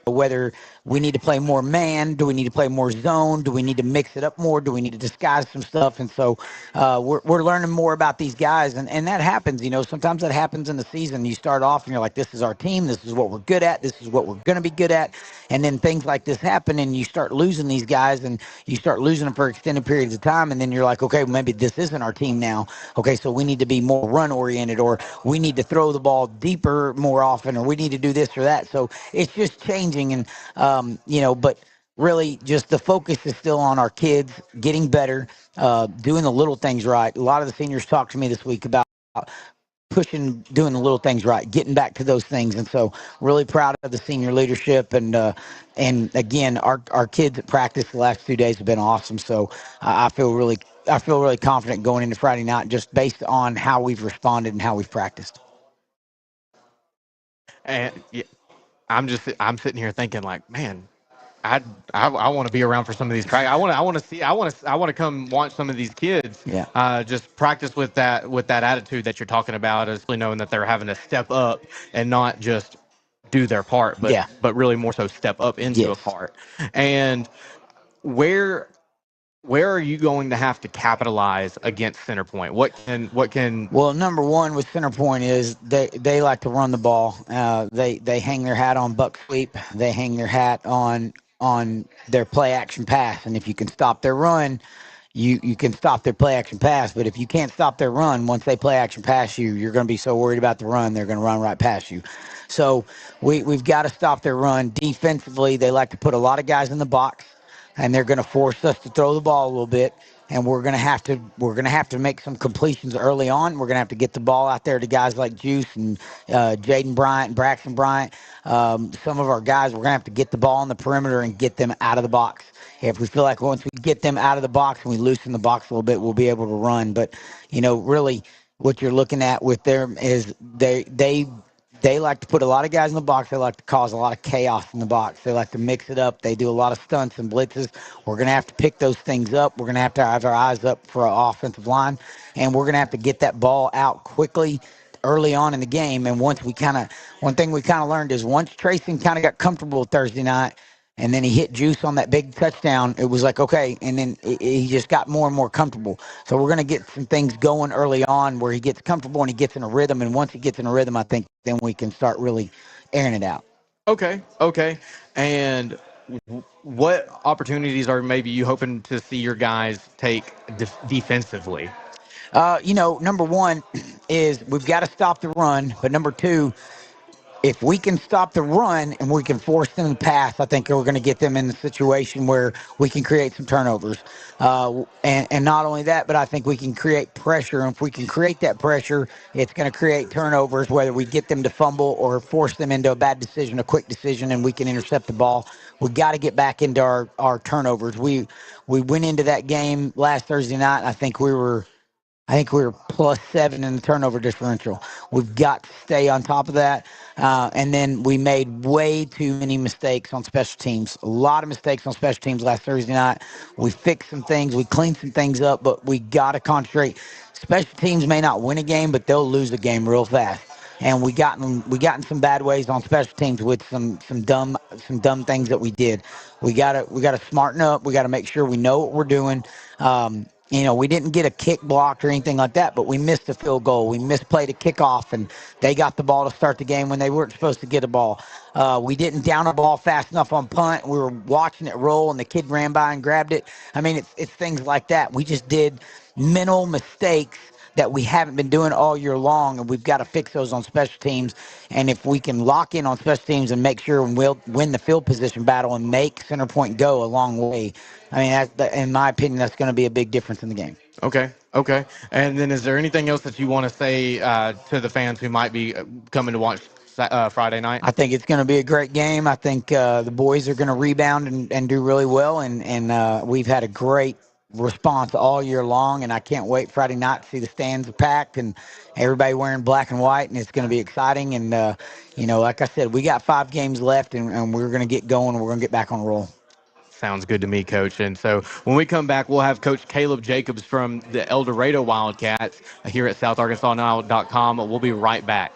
whether we need to play more man, do we need to play more zone, do we need to mix it up more, do we need to disguise some stuff? And so we're learning more about these guys, and that happens. Sometimes that happens in the season. You start off and you're like, this is our team, this is what we're good at, this is what we're going to be good at, and then things like this happen, and you start losing these guys, and you start losing them for extended periods of time, and then you're like, okay, maybe this isn't our team now. Okay, so we need to be more run oriented, or we need to throw the ball deeper more often, or we need to do this or that. So it's just changing, and but really just the focus is still on our kids getting better, doing the little things right. A lot of the seniors talked to me this week about doing the little things right, getting back to those things. And so really proud of the senior leadership. And again, our kids at practice the last 2 days have been awesome. So I feel really confident going into Friday night, just based on how we've responded and how we've practiced. And yeah, I'm sitting here thinking like, man, I want to be around for some of these practice. I want to come watch some of these kids. Yeah. Just practice with that attitude that you're talking about, especially knowing that they're having to step up and not just do their part, but really more so step up into a part. And where are you going to have to capitalize against Centerpoint? What can? Well, number one with Centerpoint is they like to run the ball. They hang their hat on buck sweep. They hang their hat on their play action pass. And if you can stop their run, you can stop their play action pass. But if you can't stop their run, once they play action pass you, you're going to be so worried about the run, they're going to run right past you. So we've got to stop their run. Defensively, they like to put a lot of guys in the box, and they're going to force us to throw the ball a little bit. And we're gonna have to make some completions early on. We're gonna have to get the ball out there to guys like Juice and Jaden Bryant and Braxton Bryant. Some of our guys, we're gonna have to get the ball on the perimeter and get them out of the box. If we feel like once we get them out of the box and we loosen the box a little bit, we'll be able to run. But really, what you're looking at with them is they like to put a lot of guys in the box. They like to cause a lot of chaos in the box. They like to mix it up. They do a lot of stunts and blitzes. We're going to have to pick those things up. We're going to have our eyes up for our offensive line, and we're going to have to get that ball out quickly early on in the game. And one thing we kind of learned is once Trayson kind of got comfortable Thursday night, and then he hit Juice on that big touchdown, it was like, okay. And then he just got more and more comfortable. So we're going to get some things going early on where he gets comfortable and he gets in a rhythm. And once he gets in a rhythm, I think then we can start really airing it out. Okay. And what opportunities are maybe you hoping to see your guys take defensively? Number one is we've got to stop the run. But number two, if we can stop the run and we can force them to pass, I think we're going to get them in the situation where we can create some turnovers. And not only that, but I think we can create pressure. And if we can create that pressure, it's going to create turnovers, whether we get them to fumble or force them into a bad decision, a quick decision, and we can intercept the ball. We got to get back into our turnovers. We went into that game last Thursday night. I think we were +7 in the turnover differential. We've got to stay on top of that. And then we made way too many mistakes on special teams. A lot of mistakes on special teams last Thursday night. We fixed some things. We cleaned some things up, but we got to concentrate. Special teams may not win a game, but they'll lose a game real fast. And we got in some bad ways on special teams with some dumb things that we did. We gotta smarten up. We gotta make sure we know what we're doing. We didn't get a kick blocked or anything like that, but we missed a field goal. We misplayed a kickoff, and they got the ball to start the game when they weren't supposed to get a ball. We didn't down a ball fast enough on punt. We were watching it roll, and the kid ran by and grabbed it. I mean, it's things like that. We just did mental mistakes that we haven't been doing all year long, and we've got to fix those on special teams. And if we can lock in on special teams and make sure we'll win the field position battle and make Centerpoint go a long way, I mean, in my opinion, that's going to be a big difference in the game. Okay. And then is there anything else that you want to say to the fans who might be coming to watch Friday night? I think it's going to be a great game. I think the boys are going to rebound and do really well, and we've had a great response all year long, and I can't wait Friday night to see the stands packed and everybody wearing black and white, and it's going to be exciting. And like I said, we got 5 games left, and we're going to get going. We're going to get back on the roll. Sounds good to me, Coach. And so when we come back, we'll have Coach Caleb Jacobs from the El Dorado Wildcats here at SouthArkansasNow.com. We'll be right back.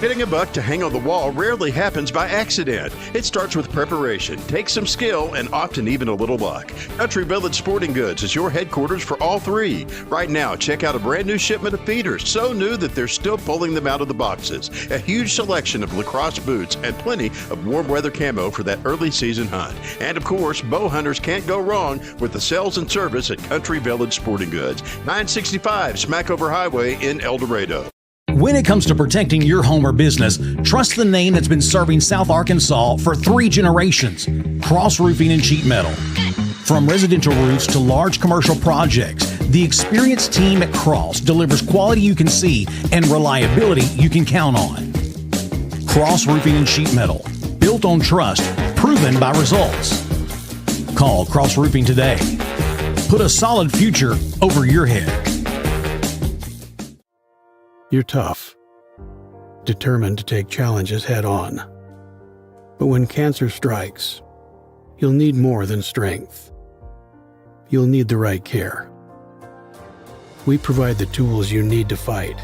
Hitting a buck to hang on the wall rarely happens by accident. It starts with preparation, takes some skill, and often even a little luck. Country Village Sporting Goods is your headquarters for all three. Right now, check out a brand new shipment of feeders, so new that they're still pulling them out of the boxes. A huge selection of lacrosse boots and plenty of warm weather camo for that early season hunt. And of course, bow hunters can't go wrong with the sales and service at Country Village Sporting Goods, 965 Smackover Highway in El Dorado. When it comes to protecting your home or business, trust the name that's been serving South Arkansas for 3 generations, Cross Roofing and Sheet Metal. From residential roofs to large commercial projects, the experienced team at Cross delivers quality you can see and reliability you can count on. Cross Roofing and Sheet Metal, built on trust, proven by results. Call Cross Roofing today. Put a solid future over your head. You're tough, determined to take challenges head on. But when cancer strikes, you'll need more than strength. You'll need the right care. We provide the tools you need to fight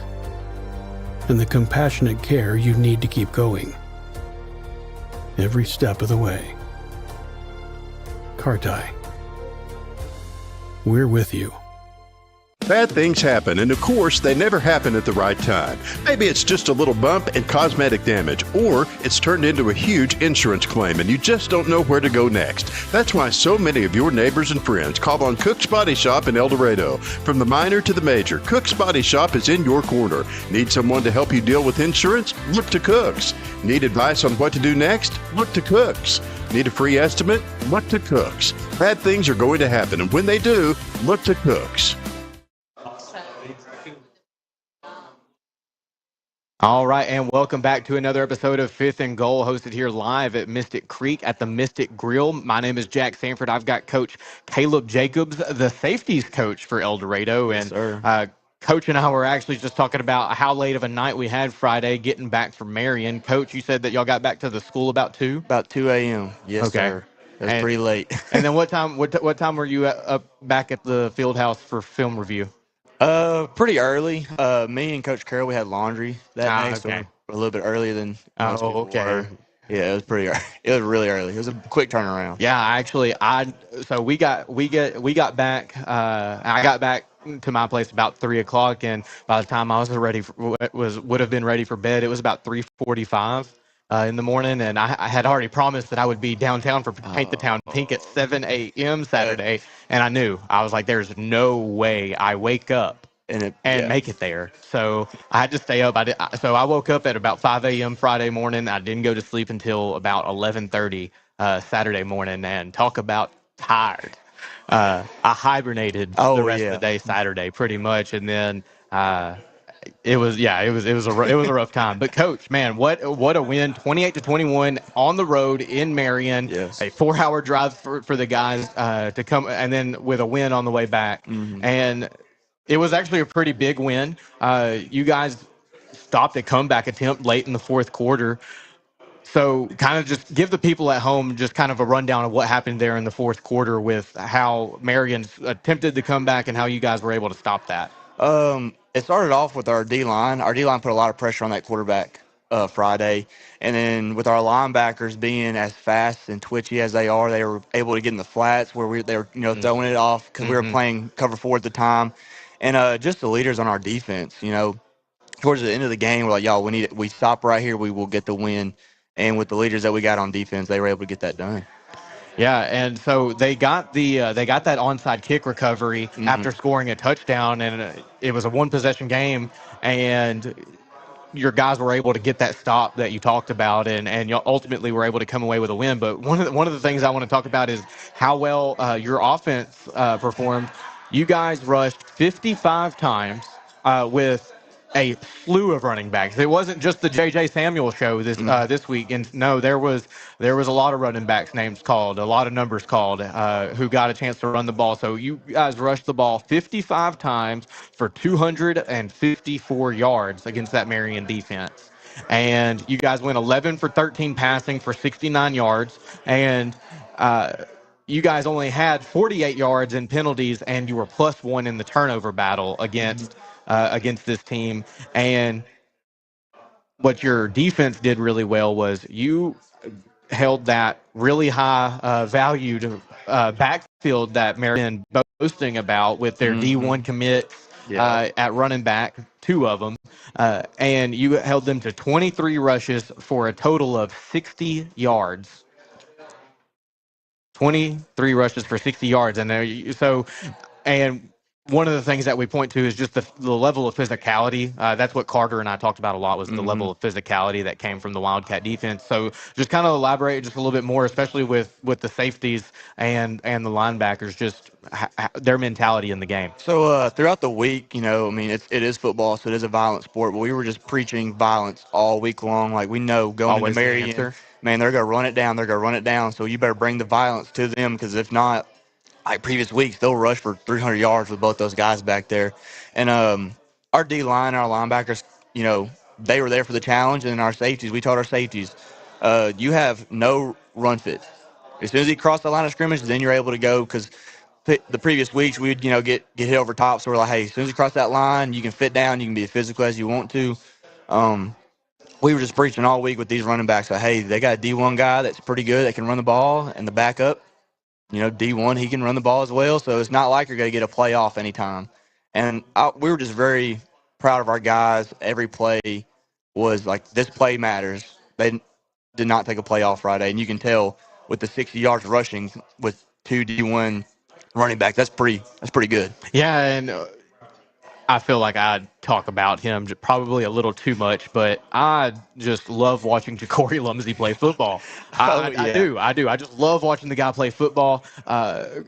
and the compassionate care you need to keep going. Every step of the way. Kartai. We're with you. Bad things happen, and of course, they never happen at the right time. Maybe it's just a little bump and cosmetic damage, or it's turned into a huge insurance claim and you just don't know where to go next. That's why so many of your neighbors and friends call on Cook's Body Shop in El Dorado. From the minor to the major, Cook's Body Shop is in your corner. Need someone to help you deal with insurance? Look to Cook's. Need advice on what to do next? Look to Cook's. Need a free estimate? Look to Cook's. Bad things are going to happen, and when they do, look to Cook's. All right, and welcome back to another episode of Fifth and Goal, hosted here live at Mystic Creek at the Mystic Grill. My name is Jax Sanford. I've got Coach Caleb Jacobs, the safeties coach for El Dorado. And Coach and I were actually just talking about how late of a night we had Friday getting back from Marion. Coach, you said that y'all got back to the school about 2? About 2 a.m. Yes, sir. It was pretty late. And then what time were you up back at the field house for film review? Pretty early. Me and Coach Carroll, we had laundry that day, so we're a little bit earlier than most people were. Yeah, it was pretty early. It was really early. It was a quick turnaround. Yeah, actually, so we got back. I got back to my place about 3 o'clock, and by the time I was would have been ready for bed, it was about 3:45 in the morning, and I had already promised that I would be downtown for Paint the Town Pink at 7 a.m. Saturday, and I was like, there's no way I wake up and make it there. So I had to stay up. So I woke up at about 5 a.m. Friday morning. I didn't go to sleep until about 11:30 Saturday morning, and talk about tired. I hibernated the rest of the day Saturday pretty much, and then it was a rough time. But Coach, man, what a win! 28-21 on the road in Marion. Yes. A 4-hour drive for the guys to come, and then with a win on the way back. Mm-hmm. And it was actually a pretty big win. You guys stopped a comeback attempt late in the fourth quarter. So kind of just give the people at home just kind of a rundown of what happened there in the fourth quarter with how Marion attempted to come back and how you guys were able to stop that. It started off with our D-line. Our D-line put a lot of pressure on that quarterback Friday. And then with our linebackers being as fast and twitchy as they were able to get in the flats where they were throwing it off because we were playing cover 4 at the time. And just the leaders on our defense, towards the end of the game, we're like, y'all, we stop right here, we will get the win. And with the leaders that we got on defense, they were able to get that done. Yeah, and so they got that onside kick recovery after scoring a touchdown, and it was a 1-possession game, and your guys were able to get that stop that you talked about, and you ultimately were able to come away with a win. But one of the things I want to talk about is how well your offense performed. You guys rushed 55 times with a slew of running backs. It wasn't just the J.J. Samuel show this week. And no, there was a lot of running backs names called, a lot of numbers called, who got a chance to run the ball. So you guys rushed the ball 55 times for 254 yards against that Marion defense. And you guys went 11 for 13 passing for 69 yards. And you guys only had 48 yards in penalties, and you were +1 in the turnover battle against this team. And what your defense did really well was you held that really high valued backfield that Marion boasting about with their D1 commits at running back, 2 of them, and you held them to 23 rushes for a total of 60 yards. 23 rushes for 60 yards, and and one of the things that we point to is just the level of physicality. That's what Carter and I talked about a lot, was the level of physicality that came from the Wildcat defense. So just kind of elaborate just a little bit more, especially with the safeties and the linebackers, just their mentality in the game. So throughout the week, you know, I mean, it is football, so it is a violent sport, but we were just preaching violence all week long. Like, we know going Always into the Marion, answer. man, they're going to run it down. They're going to run it down. So you better bring the violence to them, because if not, like previous weeks, they'll rush for 300 yards with both those guys back there. And our D-line, our linebackers, you know, they were there for the challenge, and our safeties, we told our safeties, you have no run fits. As soon as he crossed the line of scrimmage, then you're able to go, because the previous weeks we'd, you know, get hit over top. So we're like, hey, as soon as you cross that line, you can fit down, you can be as physical as you want to. We were just preaching all week with these running backs. Like, hey, they got a D1 guy that's pretty good that can run the ball, and the backup, you know, D1, he can run the ball as well. So it's not like you're going to get a playoff anytime. And we were just very proud of our guys. Every play was like, this play matters. They did not take a play off Friday, and you can tell with the 60 yards rushing with 2 D1 running backs. That's pretty good. Yeah, and I feel like I talk about him probably a little too much, but I just love watching Ja'Cory Lumsey play football. I do. I just love watching the guy play football.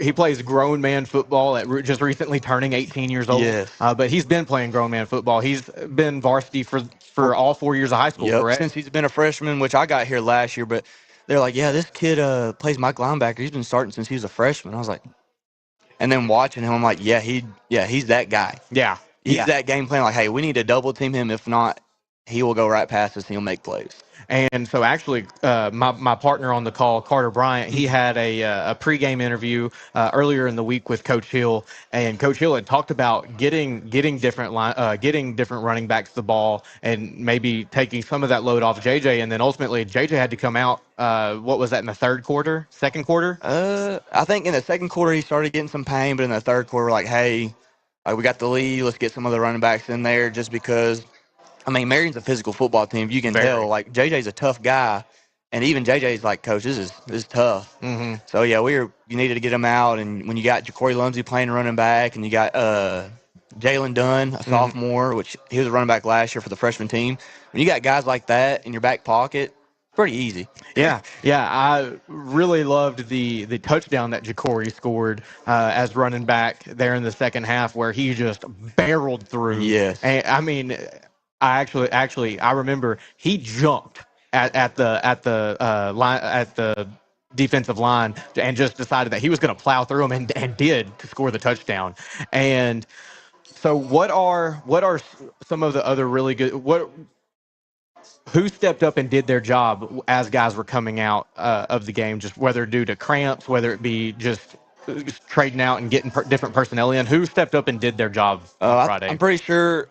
He plays grown man football at just recently turning 18 years old. Yes. But he's been playing grown man football. He's been varsity for all 4 years of high school, correct? Since he's been a freshman, which I got here last year, but they're like, yeah, this kid plays Mike linebacker. He's been starting since he was a freshman. I was like, and then watching him, I'm like, he's that guy. Yeah. He's that game plan. Like, hey, we need to double team him. If not, he will go right past us and he'll make plays. And so actually, my partner on the call, Carter Bryant, he had a pregame interview earlier in the week with Coach Hill, and Coach Hill had talked about getting different running backs the ball and maybe taking some of that load off JJ, and then ultimately JJ had to come out. What was that, in the second quarter? I think in the second quarter he started getting some pain, but in the third quarter, like, hey, we got the lead. Let's get some of the running backs in there, just because. I mean, Marion's a physical football team. You can tell, like, JJ's a tough guy, and even JJ's like, Coach, this is tough. Mm-hmm. So yeah, you needed to get him out, and when you got Ja'Cory Lumsey playing running back, and you got Jalen Dunn, a sophomore, which he was a running back last year for the freshman team. When you got guys like that in your back pocket, pretty easy. Yeah. I really loved the touchdown that Ja'Cory scored as running back there in the second half, where he just barreled through. Yes. And I mean, I remember he jumped at the defensive line and just decided that he was going to plow through him, and did, to score the touchdown. And so what are some of the other really good who stepped up and did their job as guys were coming out of the game, just whether due to cramps, whether it be just trading out and getting different personnel in? Who stepped up and did their job on Friday? I'm pretty sure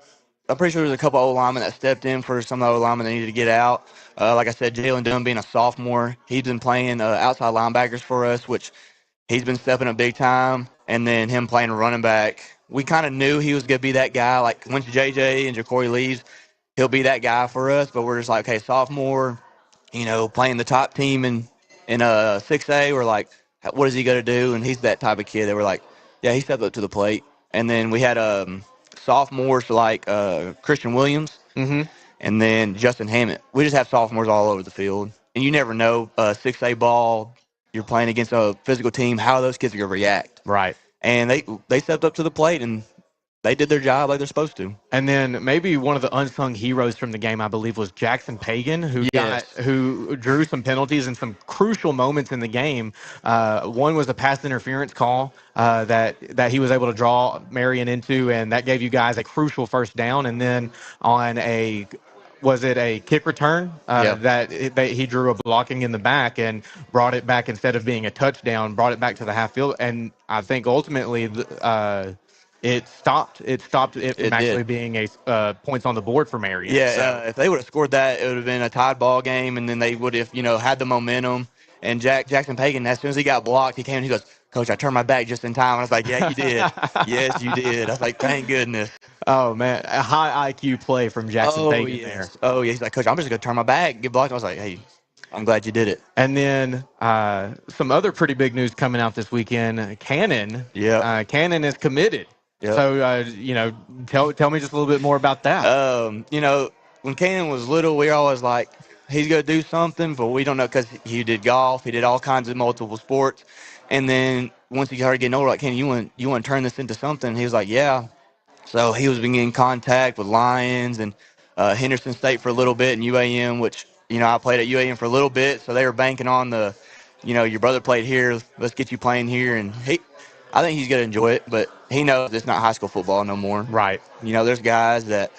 there's a couple of O-linemen that stepped in for some of the O-linemen that needed to get out. Like I said, Jalen Dunn being a sophomore, he's been playing outside linebackers for us, which he's been stepping up big time. And then him playing running back, we kind of knew he was going to be that guy. Like, once JJ and Ja'Cory leaves, he'll be that guy for us. But we're just like, okay, sophomore, you know, playing the top team in 6A, we're like, what is he going to do? And he's that type of kid that we're like, yeah, he stepped up to the plate. And then we had sophomores like Christian Williams and then Justin Hammett. We just have sophomores all over the field. And you never know, 6A ball, you're playing against a physical team, how those kids are going to react. Right. And they stepped up to the plate, and they did their job like they're supposed to. And then maybe one of the unsung heroes from the game, I believe, was Jackson Pagan, who drew some penalties in some crucial moments in the game. One was a pass interference call that he was able to draw Marion into, and that gave you guys a crucial first down. And then on a kick return that he drew a blocking in the back and brought it back, instead of being a touchdown, brought it back to the half field. And I think ultimately it stopped it from It actually did. being a points on the board for Marion. Yeah, if they would have scored that, it would have been a tied ball game, and then they would have, had the momentum. And Jackson Pagan, as soon as he got blocked, he came and he goes, "Coach, I turned my back just in time." I was like, "Yeah, you did. Yes, you did." I was like, "Thank goodness." Oh man, a high IQ play from Jackson Oh Pagan there. yes. Oh yeah. He's like, "Coach, I'm just gonna turn my back, get blocked." I was like, "Hey, I'm glad you did it." And then some other pretty big news coming out this weekend. Cannon is committed. Yep. So tell me just a little bit more about that. When Kanan was little, we were always like, he's gonna do something, but we don't know because he did golf, he did all kinds of multiple sports, and then once he started getting older, like, Kanan, you want to turn this into something? He was like, yeah. So he was being in contact with Lions and Henderson State for a little bit, and UAM, which I played at UAM for a little bit, so they were banking on your brother played here, let's get you playing here, and I think he's gonna enjoy it, but he knows it's not high school football no more. Right. There's guys that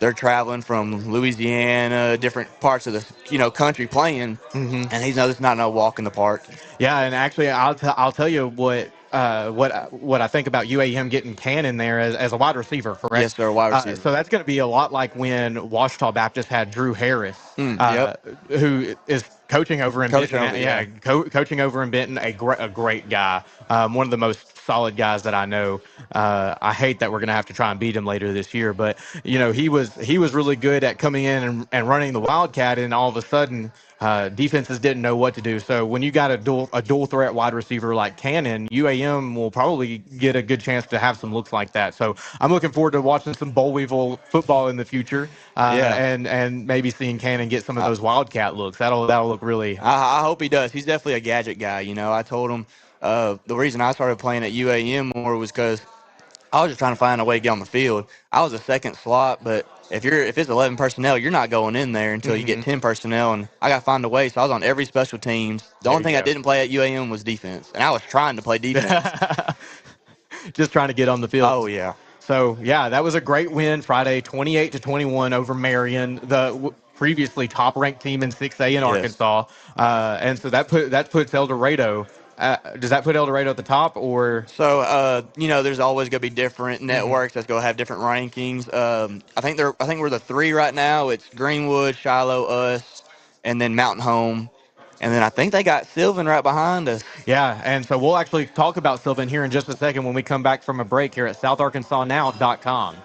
they're traveling from Louisiana, different parts of the country playing, and he knows it's not no walk in the park. Yeah, and actually, I'll tell you what I think about UAM getting Cannon there as a wide receiver, correct? Yes, sir, wide receiver. So that's going to be a lot like when Washita Baptist had Drew Harris, Yep. who is coaching over in Benton. Coaching over in Benton, a great guy, one of the most solid guys that I know. I hate that we're going to have to try and beat him later this year, but he was really good at coming in and running the Wildcat, and all of a sudden defenses didn't know what to do. So when you got a dual threat wide receiver like Cannon, UAM will probably get a good chance to have some looks like that. So I'm looking forward to watching some boll weevil football in the future, and maybe seeing Cannon get some of those Wildcat looks. That'll look really. I hope he does. He's definitely a gadget guy. I told him the reason I started playing at UAM more was because I was just trying to find a way to get on the field. I was a second slot, but if it's 11 personnel, you're not going in there until you get 10 personnel, and I got to find a way. So I was on every special teams. The only thing I didn't play at UAM was defense, and I was trying to play defense. Just trying to get on the field. Oh yeah. So yeah, that was a great win Friday, 28-21 over Marion, the previously top-ranked team in 6A in Arkansas, and so that puts El Dorado. Does that put El Dorado at the top, or? So there's always going to be different networks that's going to have different rankings. I think we're the 3 right now. It's Greenwood, Shiloh, us, and then Mountain Home. And then I think they got Sylvan right behind us. Yeah, and so we'll actually talk about Sylvan here in just a second when we come back from a break here at SouthArkansasNow.com.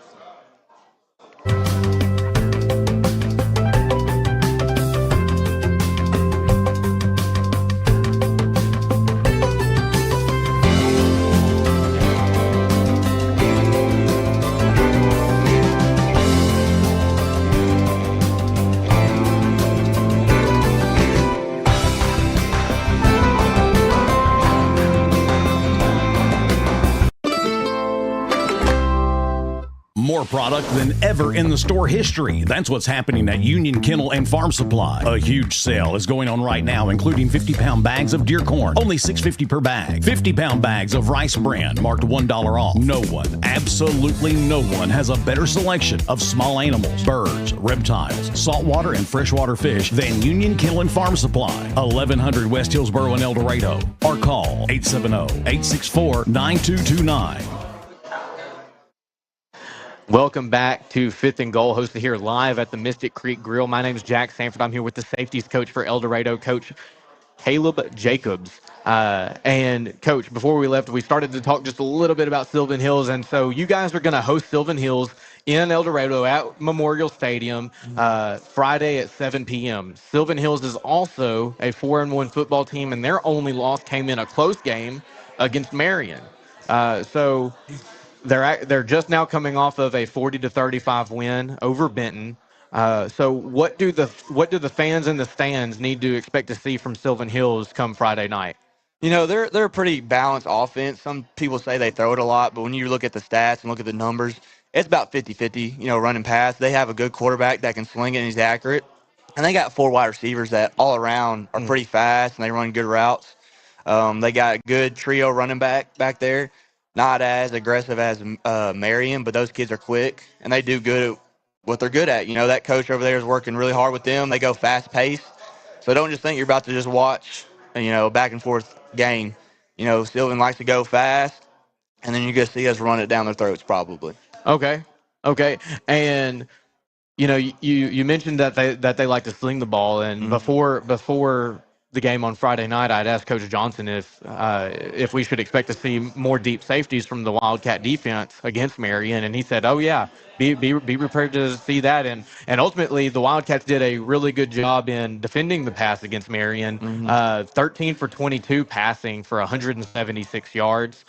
More product than ever in the store history. That's what's happening at Union Kennel and Farm Supply. A huge sale is going on right now, including 50-pound bags of deer corn, only $6.50 per bag. 50-pound bags of rice bran, marked $1 off. No one, absolutely no one, has a better selection of small animals, birds, reptiles, saltwater and freshwater fish than Union Kennel and Farm Supply. 1100 West Hillsboro in El Dorado. Or call 870-864-9229. Welcome back to Fifth and Goal, hosted here live at the Mystic Creek Grill. My name is Jax Sanford. I'm here with the safeties coach for El Dorado, Coach Caleb Jacobs. And Coach, before we left, we started to talk just a little bit about Sylvan Hills. And so you guys are going to host Sylvan Hills in El Dorado at Memorial Stadium Friday at 7 p.m. Sylvan Hills is also a 4-1 football team, and their only loss came in a close game against Marion. So they're just now coming off of a 40-35 win over Benton. So what do the fans in the stands need to expect to see from Sylvan Hills come Friday night? They're a pretty balanced offense. Some people say they throw it a lot, but when you look at the stats and look at the numbers, it's about 50-50, running pass. They have a good quarterback that can sling it and he's accurate. And they got 4 wide receivers that all around are pretty fast and they run good routes. They got a good trio running back there. Not as aggressive as Marion, but those kids are quick, and they do good at what they're good at. That coach over there is working really hard with them. They go fast-paced. So don't just think you're about to just watch, a back-and-forth game. Sylvan likes to go fast, and then you're going to see us run it down their throats probably. Okay. Okay. And you mentioned that they like to sling the ball, and before the game on Friday night, I'd asked Coach Johnson if we should expect to see more deep safeties from the Wildcat defense against Marion, and he said, "Oh yeah, be prepared to see that." And ultimately, the Wildcats did a really good job in defending the pass against Marion. 13 for 22 passing for 176 yards.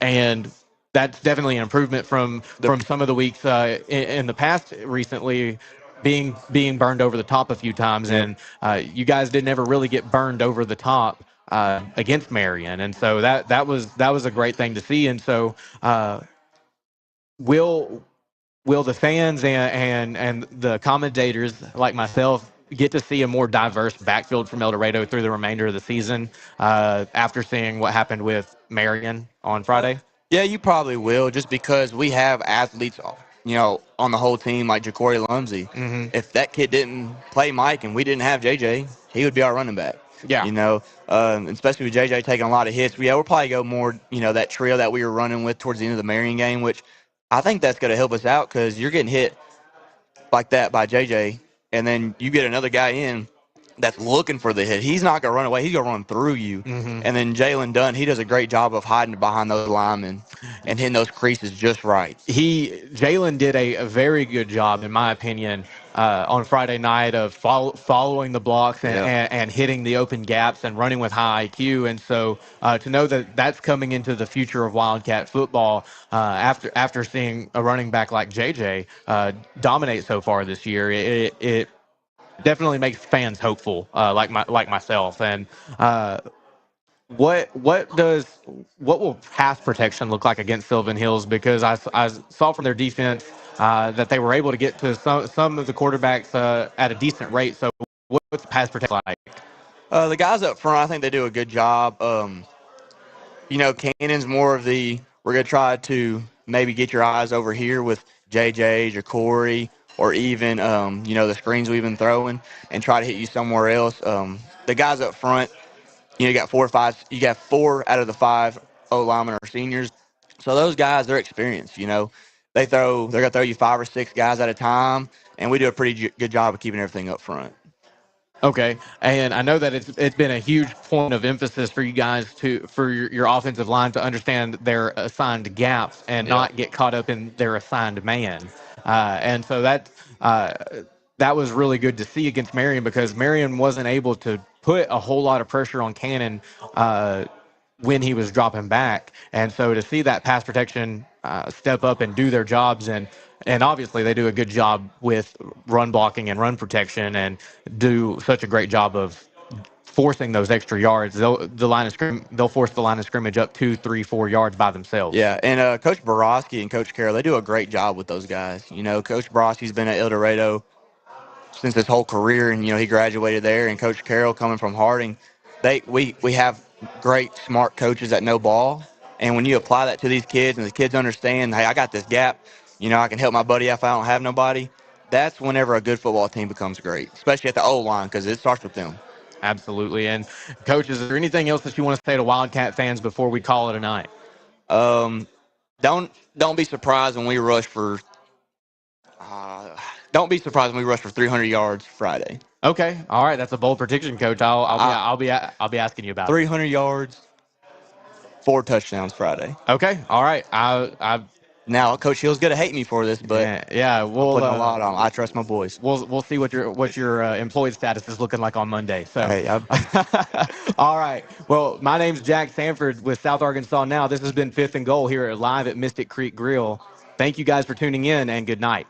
And that's definitely an improvement from some of the weeks in the past recently, being burned over the top a few times. And you guys didn't ever really get burned over the top against Marion, and so that was a great thing to see. And so will the fans and the commentators like myself get to see a more diverse backfield from El Dorado through the remainder of the season after seeing what happened with Marion on Friday? Yeah, you probably will, just because we have athletes, on the whole team like Ja'Cory Lumsey. If that kid didn't play Mike and we didn't have JJ, he would be our running back. Yeah. Especially with JJ taking a lot of hits. We'll probably go more, that trio that we were running with towards the end of the Marion game, which I think that's going to help us out because you're getting hit like that by JJ, and then you get another guy in that's looking for the hit. He's not going to run away. He's going to run through you. And then Jalen Dunn, he does a great job of hiding behind those linemen and hitting those creases just right. Jalen did a very good job, in my opinion, on Friday night of following the blocks and hitting the open gaps and running with high IQ. And so to know that that's coming into the future of Wildcat football after seeing a running back like JJ dominate so far this year, it definitely makes fans hopeful, like myself. And what will pass protection look like against Sylvan Hills? Because I saw from their defense that they were able to get to some of the quarterbacks at a decent rate. So what's pass protection like? The guys up front, I think they do a good job. Cannon's more of we're going to try to maybe get your eyes over here with JJ, Ja'Cory, or even, the screens we've been throwing and try to hit you somewhere else. The guys up front, you got 4 out of the 5 O-linemen are seniors. So those guys, they're experienced, they're going to throw you 5 or 6 guys at a time, and we do a pretty good job of keeping everything up front. Okay, and I know that it's been a huge point of emphasis for you guys for your offensive line to understand their assigned gaps and not get caught up in their assigned man, and so that was really good to see against Marion, because Marion wasn't able to put a whole lot of pressure on Cannon when he was dropping back, and so to see that pass protection step up and do their jobs, and obviously they do a good job with run blocking and run protection, and do such a great job of forcing those extra yards. They'll force the line of scrimmage up 2, 3, 4 yards by themselves. Yeah, and Coach Borowski and Coach Carroll, they do a great job with those guys. Coach Borowski's been at El Dorado since his whole career, and he graduated there. And Coach Carroll, coming from Harding, we have great, smart coaches that know ball. And when you apply that to these kids, and the kids understand, hey, I got this gap, I can help my buddy out if I don't have nobody. That's whenever a good football team becomes great, especially at the O-line, because it starts with them. Absolutely. And Coach, is there anything else that you want to say to Wildcat fans before we call it a night? Don't be surprised when we rush for. Don't be surprised when we rush for 300 yards Friday. Okay, all right, that's a bold prediction, Coach. I'll be asking you about 300 yards, 4 touchdowns Friday. Okay, all right. Now Coach Hill's gonna hate me for this, but we'll put a lot on. I trust my boys. We'll see what your employed status is looking like on Monday. So, hey, all right. Well, my name's Jax Sanford with South Arkansas Now. This has been 5th and Goal here live at Mystic Creek Grill. Thank you guys for tuning in, and good night.